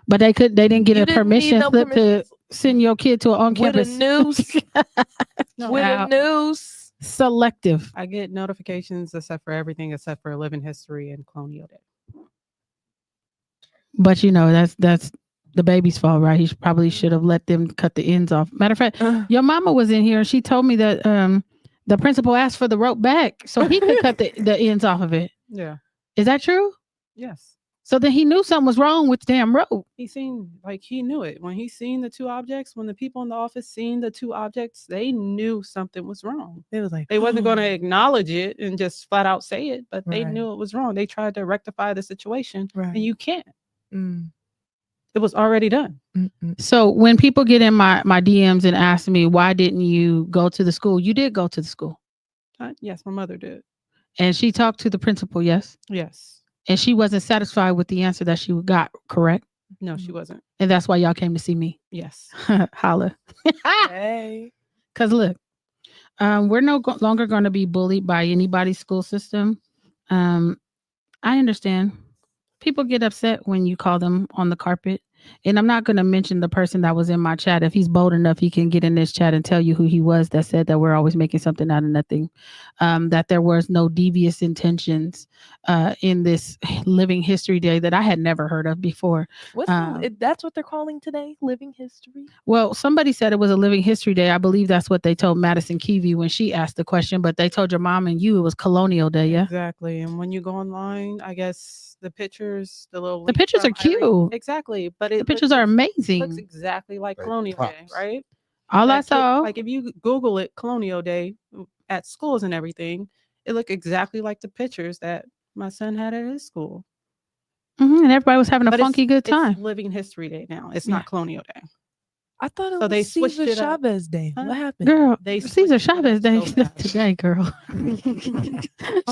But they didn't get a permission slip to send your kid to an on-campus. With a noose. With a noose. Selective. I get notifications except for everything except for living history and colonial day. But that's the baby's fault, right? He probably should have let them cut the ends off. Matter of fact, your mama was in here and she told me that the principal asked for the rope back so he could cut the ends off of it. Yeah. Is that true? Yes. So then he knew something was wrong with the damn rope. He knew it. When he seen the two objects, when the people in the office seen the two objects, they knew something was wrong. It was like they wasn't going to acknowledge it and just flat out say it, but they knew it was wrong. They tried to rectify the situation, and you can't. It was already done. So when people get in my DMs and ask me, why didn't you go to the school? You did go to the school. Yes, my mother did. And she talked to the principal, yes? Yes. And she wasn't satisfied with the answer that she got, correct? No, she wasn't. And that's why y'all came to see me. Yes. Holla. Hey. Because look, we're no longer going to be bullied by anybody's school system. I understand. People get upset when you call them on the carpet And I'm not going to mention the person that was in my chat. If he's bold enough, he can get in this chat and tell you who he was that said that we're always making something out of nothing, that there was no devious intentions in this Living History Day that I had never heard of before. That's what they're calling today, Living History? Well, somebody said it was a Living History Day. I believe that's what they told Madison Keevy when she asked the question, but they told your mom and you it was Colonial Day, yeah? Exactly. And when you go online, I guess the pictures, the pictures are cute. Exactly. But the pictures are amazing. It looks exactly like Colonial Day, right? All I saw. Like if you Google it, Colonial Day at schools and everything, it looked exactly like the pictures that my son had at his school. And everybody was having a funky good time. It's Living History Day now. It's not Colonial Day. I thought it was Cesar Chavez Day. What happened? Girl, Cesar Chavez Day today, girl.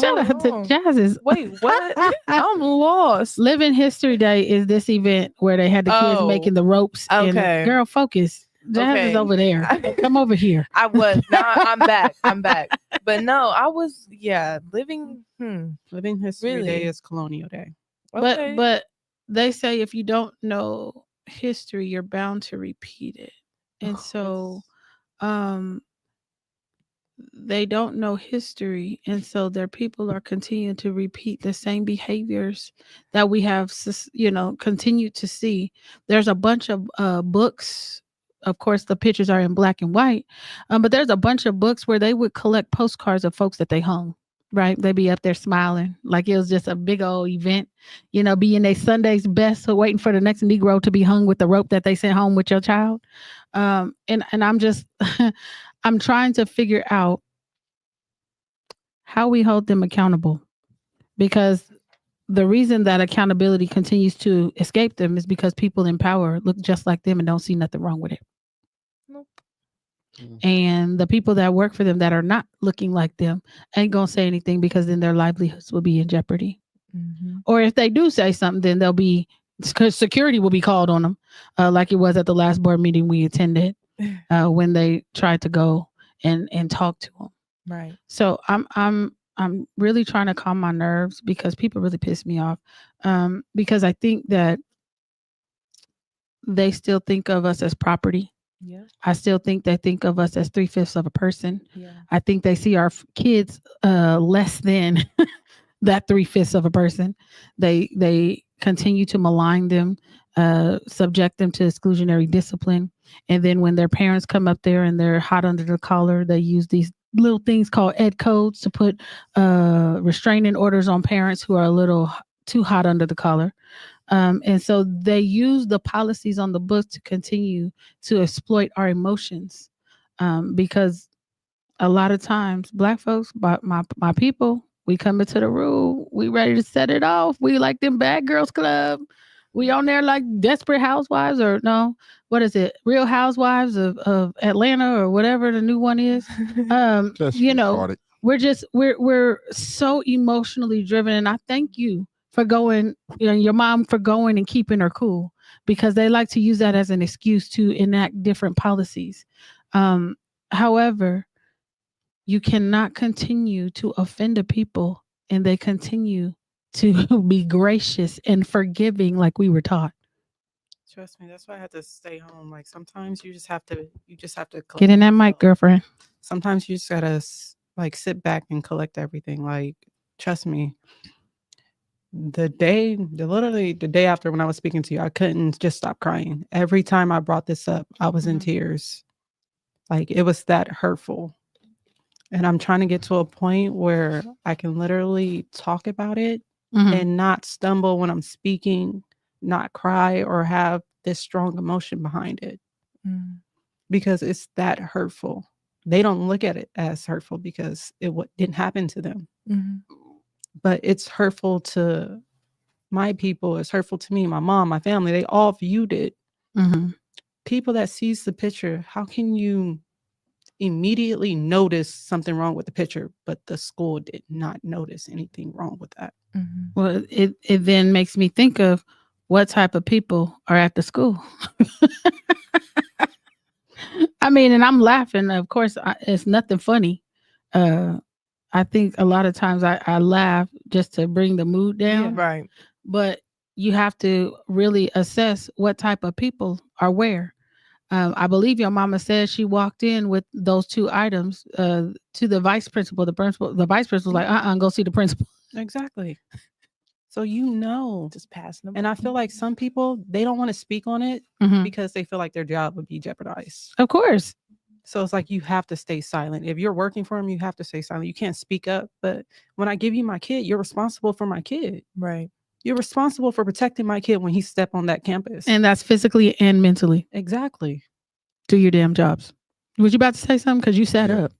Shout out to Jazz's. Wait, what? I'm lost. Living History Day is this event where they had the kids making the ropes. Okay. And, girl, focus. Jazz is over there. Come over here. I was. Now I'm back. But no, I was, Living History Day is Colonial Day. Okay. But they say if you don't know history, you're bound to repeat it. And so they don't know history, and so their people are continuing to repeat the same behaviors that we have continued to see. There's a bunch of books. Of course, the pictures are in black and white, but there's a bunch of books where they would collect postcards of folks that they hung. Right, they be up there smiling like it was just a big old event, being a Sunday's best, so waiting for the next Negro to be hung with the rope that they sent home with your child. And I'm just, I'm trying to figure out how we hold them accountable, because the reason that accountability continues to escape them is because people in power look just like them and don't see nothing wrong with it. Nope. And the people that work for them that are not looking like them ain't gonna say anything, because then their livelihoods will be in jeopardy. Or if they do say something, then they'll be, because security will be called on them, like it was at the last board meeting we attended, when they tried to go and talk to them. Right. So I'm really trying to calm my nerves, because people really piss me off, because I think that they still think of us as property. Yeah. I still think they think of us as 3/5 of a person. Yeah. I think they see our kids less than that 3/5 of a person. They continue to malign them, subject them to exclusionary discipline. And then when their parents come up there and they're hot under the collar, they use these little things called ed codes to put restraining orders on parents who are a little too hot under the collar. And so they use the policies on the books to continue to exploit our emotions, because a lot of times Black folks, my people, we come into the room, we ready to set it off. We like them Bad Girls Club. We on there like Desperate Housewives, or no, what is it? Real Housewives of Atlanta, or whatever the new one is. We're so emotionally driven, and I thank you for going, your mom for going and keeping her cool, because they like to use that as an excuse to enact different policies. However, you cannot continue to offend a people and they continue to be gracious and forgiving like we were taught. Trust me, that's why I had to stay home. Like sometimes you just have to get in that mic, girlfriend. Sometimes you just gotta like sit back and collect everything. Like, trust me. Literally the day after when I was speaking to you, I couldn't just stop crying. Every time I brought this up, I was in tears. Like, it was that hurtful. And I'm trying to get to a point where I can literally talk about it and not stumble when I'm speaking, not cry or have this strong emotion behind it, because it's that hurtful. They don't look at it as hurtful because it didn't happen to them. But it's hurtful to my people. It's hurtful to me, my mom, my family. They all viewed it. People that sees the picture, how can you immediately notice something wrong with the picture, but the school did not notice anything wrong with that? Well, it then makes me think of what type of people are at the school. I mean, and I'm laughing. Of course, it's nothing funny. I think a lot of times I laugh just to bring the mood down. Yeah, right. But you have to really assess what type of people are where. I believe your mama said she walked in with those 2 items to the vice principal. The vice principal was like, go see the principal. Exactly. So Just passing them. and I feel like some people, they don't want to speak on it Mhm. because they feel like their job would be jeopardized. Of course. So it's like you have to stay silent. If you're working for them, you have to stay silent. You can't speak up. But when I give you my kid, you're responsible for my kid. Right. You're responsible for protecting my kid when he step on that campus. And that's physically and mentally. Exactly. Do your damn jobs. Was you about to say something? Because you sat Yeah. up.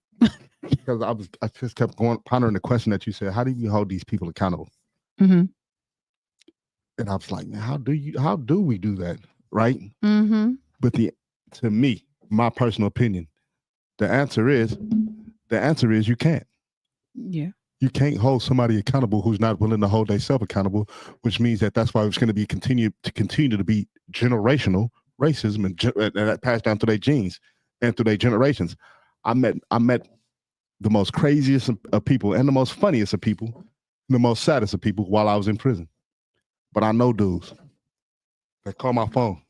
Because I just kept pondering the question that you said. How do you hold these people accountable? Mm-hmm. And I was like, man, how do we do that, right? Mm-hmm. But to me, my personal opinion, the answer is you can't. Yeah. You can't hold somebody accountable who's not willing to hold themselves accountable, which means that's why it's going to be continue to be generational racism and that passed down through their genes and through their generations. I met the most craziest of people and the most funniest of people, the most saddest of people while I was in prison. But I know dudes that call my phone.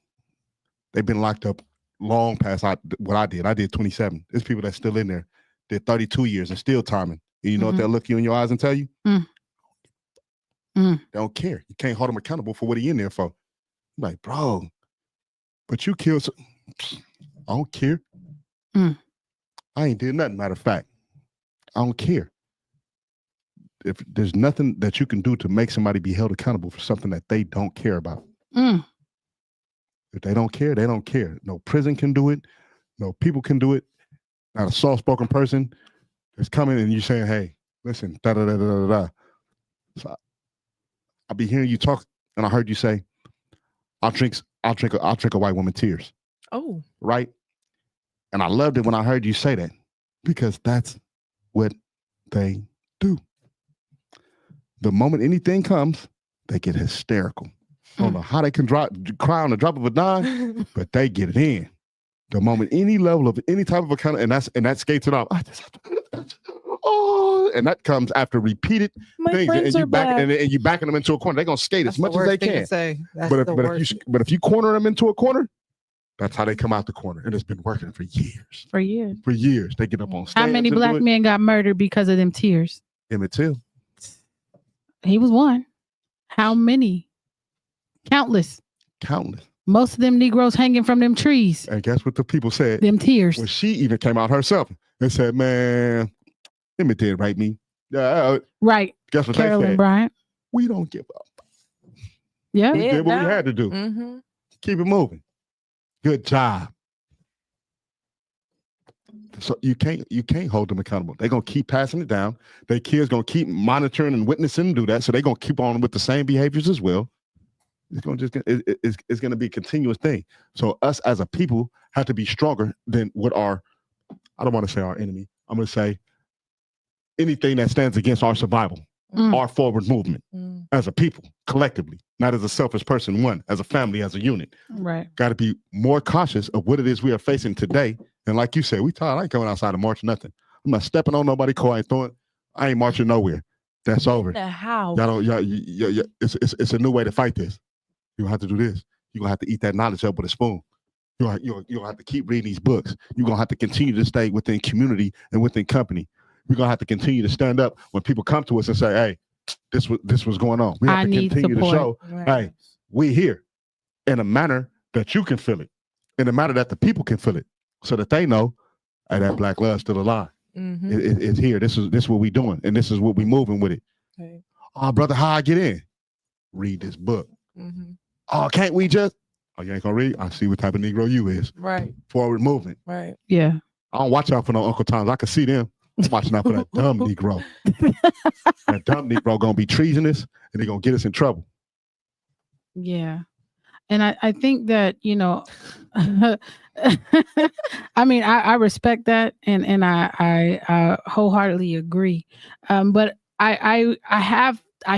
They've been locked up long past what I did. I did 27. There's people that's still in there. Did 32 years and still timing. And you know what they'll look you in your eyes and tell you? They don't care. You can't hold them accountable for what he in there for. I'm like, bro, but you killed I don't care. I ain't did nothing, matter of fact. I don't care. If there's nothing that you can do to make somebody be held accountable for something that they don't care about. If they don't care, they don't care. No prison can do it. No people can do it. Not a soft-spoken person is coming and you saying, hey, listen, da-da-da-da-da-da. So I'll be hearing you talk and I heard you say, I'll drink a white woman tears. Oh. Right? And I loved it when I heard you say that because that's what they do. The moment anything comes, they get hysterical. I don't know how they can cry on the drop of a dime, but they get it in. The moment any level of any type of account, and that skates it off. Oh, and that comes after repeated things, and you backing them into a corner. They're gonna skate That's as much as they can. But if you corner them into a corner, that's how they come out the corner, and it's been working for years. For years. For years, they get up on stage. How many black men got murdered because of them tears? Emmett Till. He was one. How many? Countless. Most of them Negroes hanging from them trees. And guess what the people said? Them tears. When she even came out herself and said, man, Emmett did right me. Right. Guess what Carolyn they said? Bryant. We don't give up. Yeah. We did what we had to do. Mm-hmm. Keep it moving. Good job. So you can't hold them accountable. They're gonna keep passing it down. Their kids gonna keep monitoring and witnessing and do that. So they're gonna keep on with the same behaviors as well. It's gonna be a continuous thing. So us as a people have to be stronger than what I don't want to say our enemy. I'm gonna say anything that stands against our survival, our forward movement as a people, collectively, not as a selfish person, one, as a family, as a unit. Right. Got to be more cautious of what it is we are facing today. And like you said, I ain't coming outside to march nothing. I'm not stepping on nobody car. I ain't marching nowhere. That's over. How? It's a new way to fight this. You don't have to do this. You're gonna have to eat that knowledge up with a spoon. You're gonna have to keep reading these books. You're gonna have to continue to stay within community and within company. We're gonna have to continue to stand up when people come to us and say, hey, this was going on. We have to continue to show, hey, we here in a manner that you can feel it, in a manner that the people can feel it, so that they know, hey, that black love's still alive. It's here. This is what we doing, and this is what we moving with it. Okay. Oh, brother, how I get in? Read this book. Oh, can't we just? Oh, you ain't gonna read? I see what type of Negro you is. Right. Forward movement. Right. Yeah. I don't watch out for no Uncle Toms. I can see them. I'm watching out for that dumb Negro. That dumb Negro gonna be treasonous, and they're gonna get us in trouble. Yeah. And I think that, I mean, I respect that and I wholeheartedly agree. But I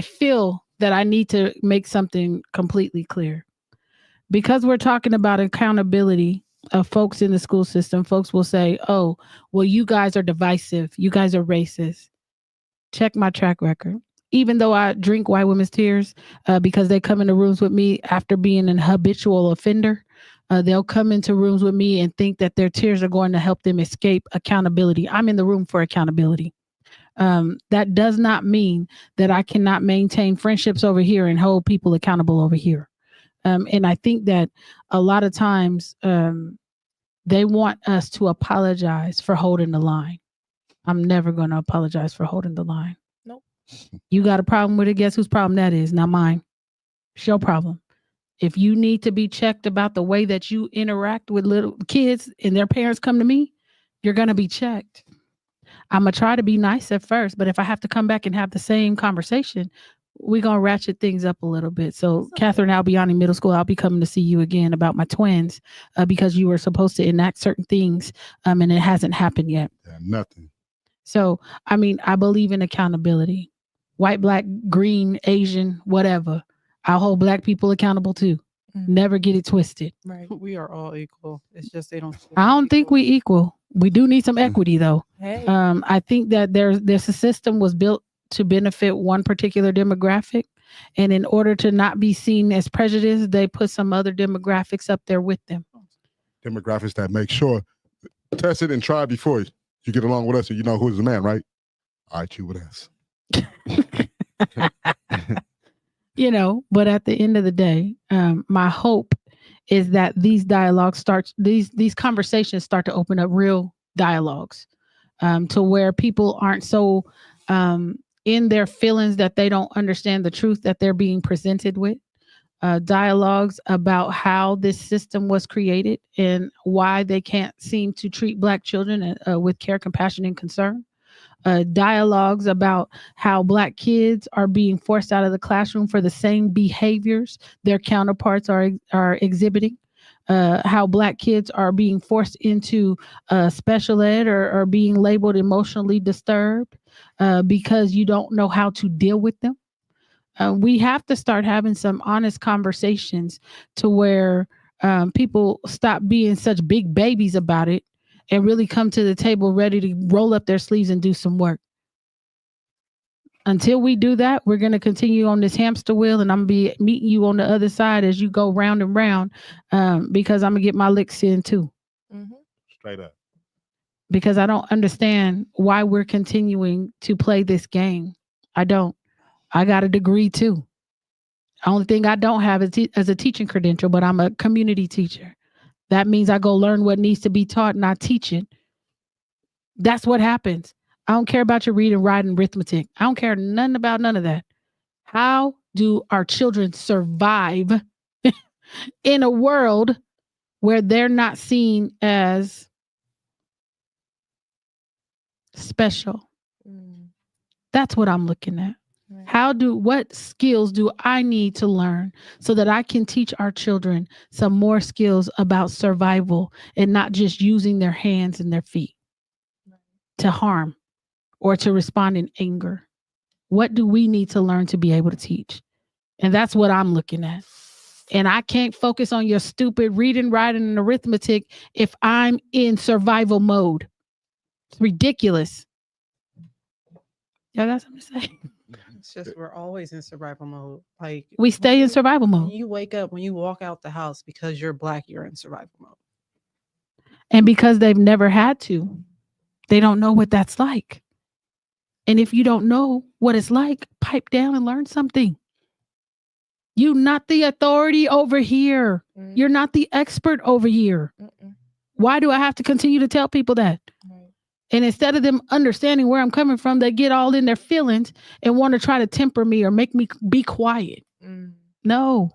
feel that I need to make something completely clear. Because we're talking about accountability of folks in the school system, folks will say, oh, well, you guys are divisive. You guys are racist. Check my track record. even though I drink white women's tears because they come into rooms with me after being an habitual offender. They'll come into rooms with me and think that their tears are going to help them escape accountability. I'm in the room for accountability. That does not mean that I cannot maintain friendships over here and hold people accountable over here. And I think that a lot of times they want us to apologize for holding the line. I'm never going to apologize for holding the line. Nope. You got a problem with it? Guess whose problem that is? Not mine. It's your problem. If you need to be checked about the way that you interact with little kids and their parents come to me, you're going to be checked. I'm going to try to be nice at first, but if I have to come back and have the same conversation, we're going to ratchet things up a little bit. So, Catherine Albiani Middle School, I'll be coming to see you again about my twins because you were supposed to enact certain things and it hasn't happened yet. Yeah, nothing. So, I mean, I believe in accountability. White, black, green, Asian, whatever. I'll hold black people accountable too. Never get it twisted. Right. We are all equal. It's just they don't. I don't think we equal. We do need some equity though. Hey. I think that there's a system was built to benefit one particular demographic. And in order to not be seen as prejudiced, they put some other demographics up there with them. Demographics that make sure, test it and try before you get along with us and you know who's the man, right? All right, you with us. You know, but at the end of the day, my hope is that these dialogues these conversations start to open up real dialogues to where people aren't so in their feelings that they don't understand the truth that they're being presented with. Dialogues about how this system was created and why they can't seem to treat Black children with care, compassion, and concern. Dialogues about how Black kids are being forced out of the classroom for the same behaviors their counterparts are exhibiting. How Black kids are being forced into special ed or being labeled emotionally disturbed because you don't know how to deal with them. We have to start having some honest conversations to where people stop being such big babies about it and really come to the table ready to roll up their sleeves and do some work. Until we do that, we're going to continue on this hamster wheel, and I'm going to be meeting you on the other side as you go round and round because I'm going to get my licks in too. Mm-hmm. Straight up. Because I don't understand why we're continuing to play this game. I don't. I got a degree too. Only thing I don't have is a teaching credential, but I'm a community teacher. That means I go learn what needs to be taught and I teach it. That's what happens. I don't care about your reading, writing, arithmetic. I don't care nothing about none of that. How do our children survive in a world where they're not seen as special? That's what I'm looking at. What skills do I need to learn so that I can teach our children some more skills about survival and not just using their hands and their feet to harm or to respond in anger? What do we need to learn to be able to teach? And that's what I'm looking at. And I can't focus on your stupid reading, writing, and arithmetic if I'm in survival mode. It's ridiculous. Y'all got something to say? It's just we're always in survival mode. Like We stay in survival when mode. you wake up, when you walk out the house, because you're Black, you're in survival mode. And because they've never had to, they don't know what that's like. And if you don't know what it's like, pipe down and learn something. You're not the authority over here. You're not the expert over here. Why do I have to continue to tell people that? And instead of them understanding where I'm coming from, they get all in their feelings and want to try to temper me or make me be quiet. No.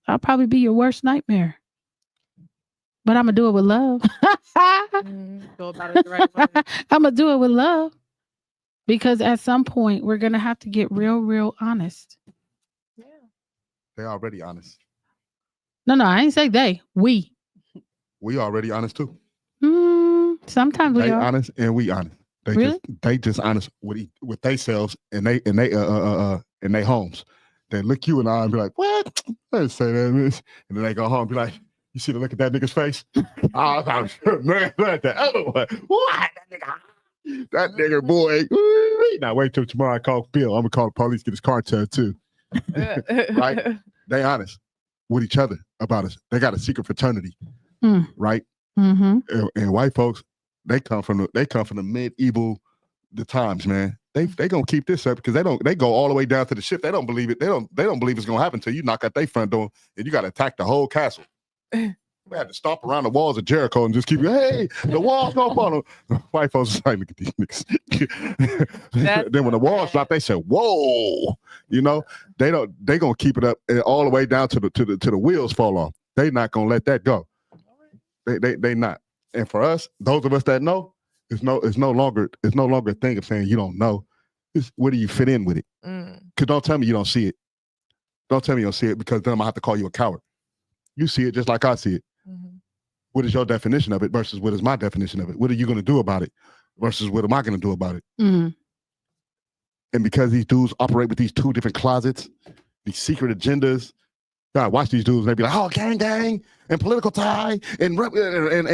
I'll probably be your worst nightmare. But I'm going to do it with love. Go about it the right way. I'm going to do it with love. Because at some point, we're going to have to get real honest. Yeah. They're already honest. No, I ain't say they. We. We already honest too. Sometimes we They are. honest and we honest. They just honest with themselves and they homes. They look you in the eye and be like, "What? I didn't say that." And then they go home and be like, "You see the look at that nigga's face? Oh, I'm sure, man, look at that other one. What? That nigga, boy. Wait, now wait till tomorrow I call Bill. I'm gonna call the police, get his car towed too. Right? They honest with each other about us. They got a secret fraternity, right? Mm-hmm. And white folks, they come from the medieval times, man. They gonna keep this up because they go all the way down to the ship. They don't believe it. They don't believe it's gonna happen until you knock at their front door and you got to attack the whole castle. We had to stomp around the walls of Jericho and just keep, hey, the walls don't fall. White folks is like, look at these niggas. Then when the walls drop, they say, whoa. You know, they gonna keep it up all the way down to the wheels fall off. They not gonna let that go. They not. And for us, those of us that know, it's no longer a thing of saying you don't know. It's where do you fit in with it? Because don't tell me you don't see it. Don't tell me you don't see it because then I'm gonna have to call you a coward. You see it just like I see it. What is your definition of it versus what is my definition of it? What are you going to do about it versus what am I going to do about it? And because these dudes operate with these two different closets, these secret agendas, God, watch these dudes. They be like, oh, gang, and political tie, and Republican,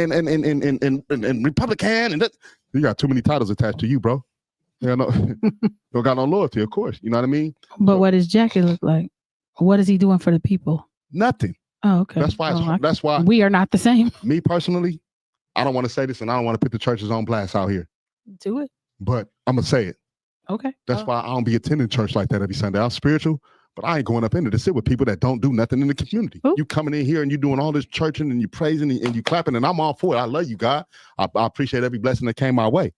and that. You got too many titles attached to you, bro. You know, don't got no loyalty, of course. You know what I mean? But what does Jackie look like? What is he doing for the people? Nothing. Oh, okay. That's why we are not the same. Me personally, I don't want to say this, and I don't want to put the churches on blast out here. Do it. But I'm gonna say it. Okay. That's why I don't be attending church like that every Sunday. I'm spiritual, but I ain't going up in there to sit with people that don't do nothing in the community. Ooh. You coming in here and you doing all this churching and you praising and you clapping, and I'm all for it. I love you, God. I appreciate every blessing that came my way.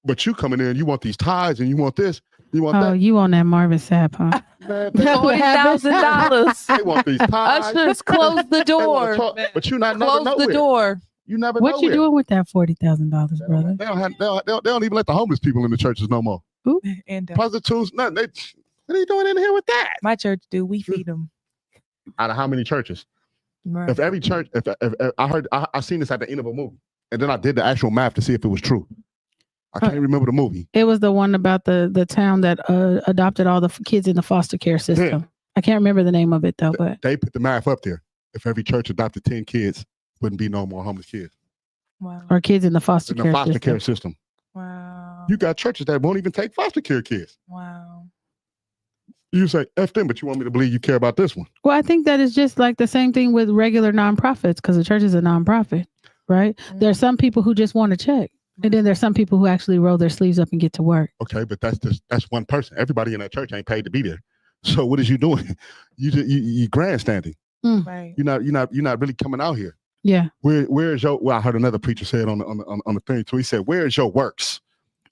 But you coming in and you want these tithes and you want this. You want that? You on that Marvin Sapp, huh? $40,000. They want these tithes. Ushers, close the door. But you not close never the door. You never what you doing with that $40,000, brother? They don't even let the homeless people in the churches no more. Ooh. And prostitutes, nothing. What are you doing in here with that? My church do. We feed them. Out of how many churches? Right. If every church, if I seen this at the end of a movie, and then I did the actual math to see if it was true. I can't remember the movie. It was the one about the town that adopted all the kids in the foster care system. Yeah. I can't remember the name of it though, but they put the math up there. If every church adopted 10 kids, wouldn't be no more homeless kids. Wow. Or kids in the foster care system. Wow. You got churches that won't even take foster care kids. Wow. You say F them, but you want me to believe you care about this one. Well, I think that is just like the same thing with regular nonprofits, because the church is a nonprofit, right? Mm-hmm. There are some people who just want to check. And then there's some people who actually roll their sleeves up and get to work. Okay, but that's one person. Everybody in that church ain't paid to be there. So what is you doing? You grandstanding. Right. You're not really coming out here. Yeah. Where is your? Well, I heard another preacher say it on the thing too. He said, "Where is your works?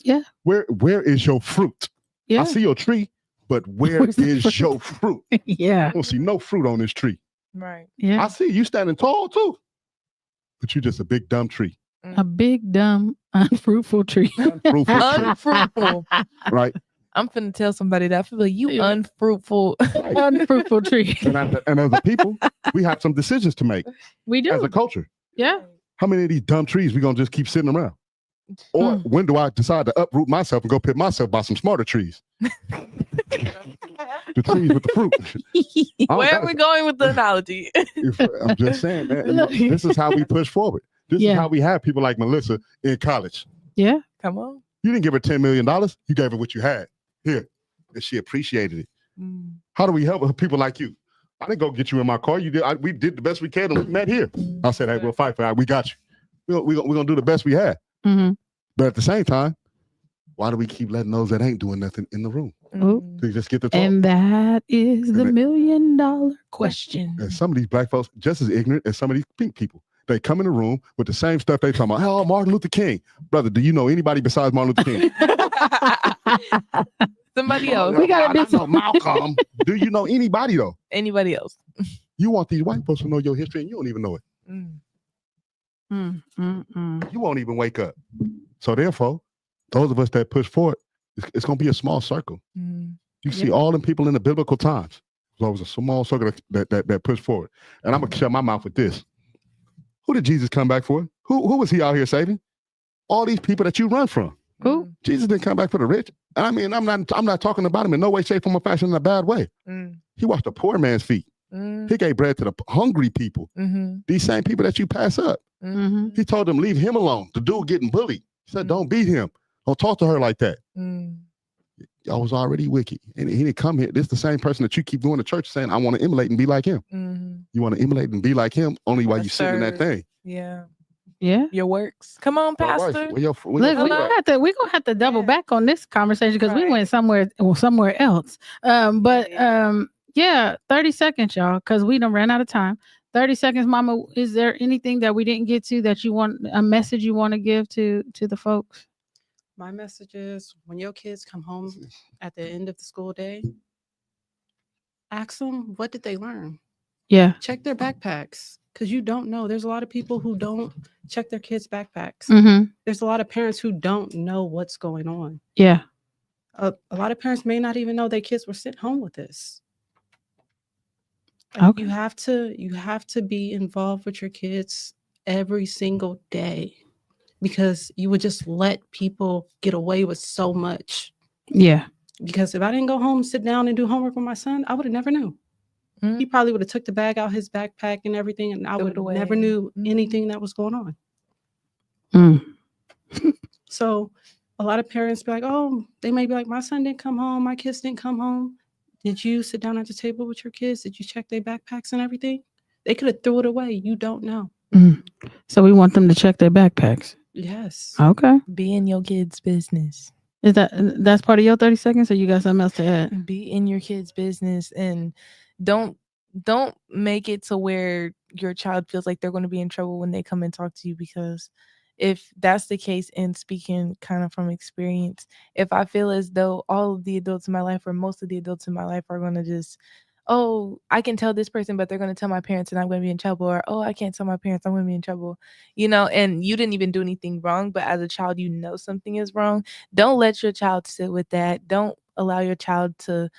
Yeah. Where is your fruit? Yeah. I see your tree, but where is your fruit? Yeah. I don't see no fruit on this tree. Right. Yeah. I see you standing tall too, but you're just a big dumb tree. A big dumb unfruitful tree. Unfruitful. Right. I'm finna tell somebody that. I feel like you unfruitful. Unfruitful tree. And as a people, we have some decisions to make. We do. As a culture. Yeah. How many of these dumb trees we gonna just keep sitting around? Or when do I decide to uproot myself and go pick myself by some smarter trees? The trees with the fruit. Where are we going with the analogy? I'm just saying, man. This is how we push forward. This is how we have people like Melissa in college. Yeah. Come on. You didn't give her $10 million. You gave her what you had. Here. And she appreciated it. How do we help people like you? I didn't go get you in my car. You did. We did the best we can and we met here. I said, hey, we'll fight for it. We got you. We're going to do the best we had. Mm-hmm. But at the same time, why do we keep letting those that ain't doing nothing in the room? To just get the talk? And that is the $1 million question. And some of these black folks just as ignorant as some of these pink people. They come in the room with the same stuff they talking about. Oh, Martin Luther King. Brother, do you know anybody besides Martin Luther King? Somebody else. We got I know Malcolm. Do you know anybody though? Anybody else? You want these white folks to know your history and you don't even know it. You won't even wake up. So therefore, those of us that push forward, it's going to be a small circle. You see all them people in the biblical times. So it was a small circle that pushed forward. And I'm going to shut my mouth with this. Who did Jesus come back for? Who was he out here saving? All these people that you run from. Who? Jesus didn't come back for the rich. I mean, I'm not talking about him in no way, shape, form, or fashion in a bad way. He washed the poor man's feet. He gave bread to the hungry people. These same people that you pass up. He told them, leave him alone. The dude getting bullied. He said, don't beat him. Don't talk to her like that. Mm. Y'all was already wicked. And he didn't come here. This is the same person that you keep going to church saying, I want to emulate and be like him. Mm-hmm. You want to emulate and be like him only while Yes, you sitting in that sir. thing. Yeah. Yeah. Your works. Come on, All right, Pastor. where your Look, fruit we're at? gonna have to double Yeah. back on this conversation because we Right. went somewhere else. But yeah, 30 seconds, y'all, because we done ran out of time. 30 seconds, Mama. Is there anything that we didn't get to that you want a message you want to give to the folks? My message is when your kids come home at the end of the school day, ask them what did they learn. Yeah. Check their backpacks because you don't know. There's a lot of people who don't check their kids' backpacks. Mm-hmm. There's a lot of parents who don't know what's going on. Yeah. A lot of parents may not even know their kids were sent home with this. Okay. You have to be involved with your kids every single day because you would just let people get away with so much. Yeah. Because if I didn't go home, sit down and do homework with my son, I would have never knew. Mm. He probably would have took the bag out his backpack and everything, and I Threw would it have never away. knew anything that was going on. Mm. So a lot of parents be like, oh, they may be like, my son didn't come home, my kids didn't come home. Did you sit down at the table with your kids? Did you check their backpacks and everything? They could have threw it away. You don't know. Mm. So we want them to check their backpacks. Yes. Okay. Be in your kids' business. Is that's part of your 30 seconds, or you got something else to add? Be in your kids' business, and don't make it to where your child feels like they're going to be in trouble when they come and talk to you, because if that's the case, and speaking kind of from experience, if I feel as though all of the adults in my life or most of the adults in my life are going to just, oh, I can tell this person, but they're going to tell my parents and I'm going to be in trouble, or, oh, I can't tell my parents, I'm going to be in trouble, and you didn't even do anything wrong, but as a child, something is wrong. Don't let your child sit with that. Don't allow your child to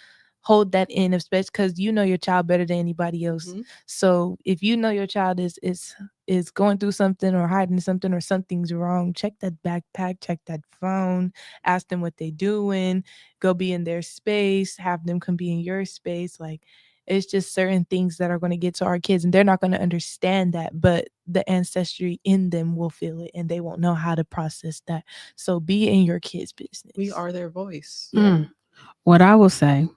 hold that in, especially because your child better than anybody else. Mhm. So if your child is going through something or hiding something or something's wrong, check that backpack, check that phone, ask them what they doing, go be in their space, have them come be in your space. Like, it's just certain things that are going to get to our kids, and they're not going to understand that, but the ancestry in them will feel it, and they won't know how to process that. So be in your kids' business. We are their voice. Mm. What I will say,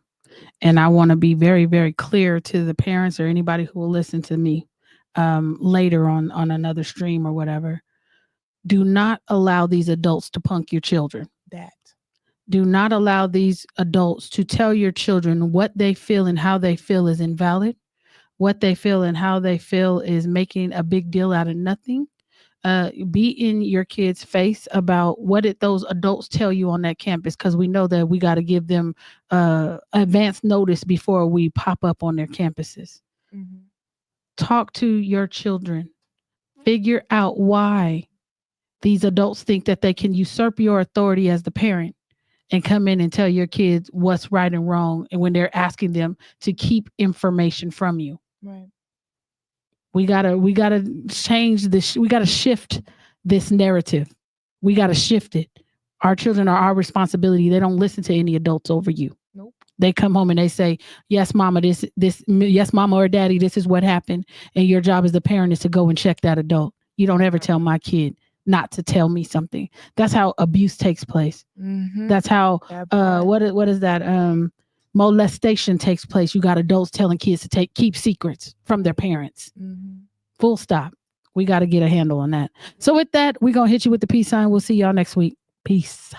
and I want to be very, very clear to the parents or anybody who will listen to me later on another stream or whatever. Do not allow these adults to punk your children. Do not allow these adults to tell your children what they feel and how they feel is invalid. What they feel and how they feel is making a big deal out of nothing. Be in your kids' face about what those adults tell you on that campus, because we know that we got to give them advance notice before we pop up on their campuses. Mm-hmm. Talk to your children. Figure out why these adults think that they can usurp your authority as the parent and come in and tell your kids what's right and wrong, and when they're asking them to keep information from you. Right. We gotta change this. We gotta shift this narrative. We gotta shift it. Our children are our responsibility. They don't listen to any adults over you. Nope. They come home and they say, yes, mama, yes, mama or daddy, this is what happened. And your job as the parent is to go and check that adult. You don't ever tell my kid not to tell me something. That's how abuse takes place. Mm-hmm. That's how what is that? Molestation takes place. You got adults telling kids to keep secrets from their parents. Mm-hmm. Full stop. We got to get a handle on that. So with that, we're gonna hit you with the peace sign. We'll see y'all next week. Peace.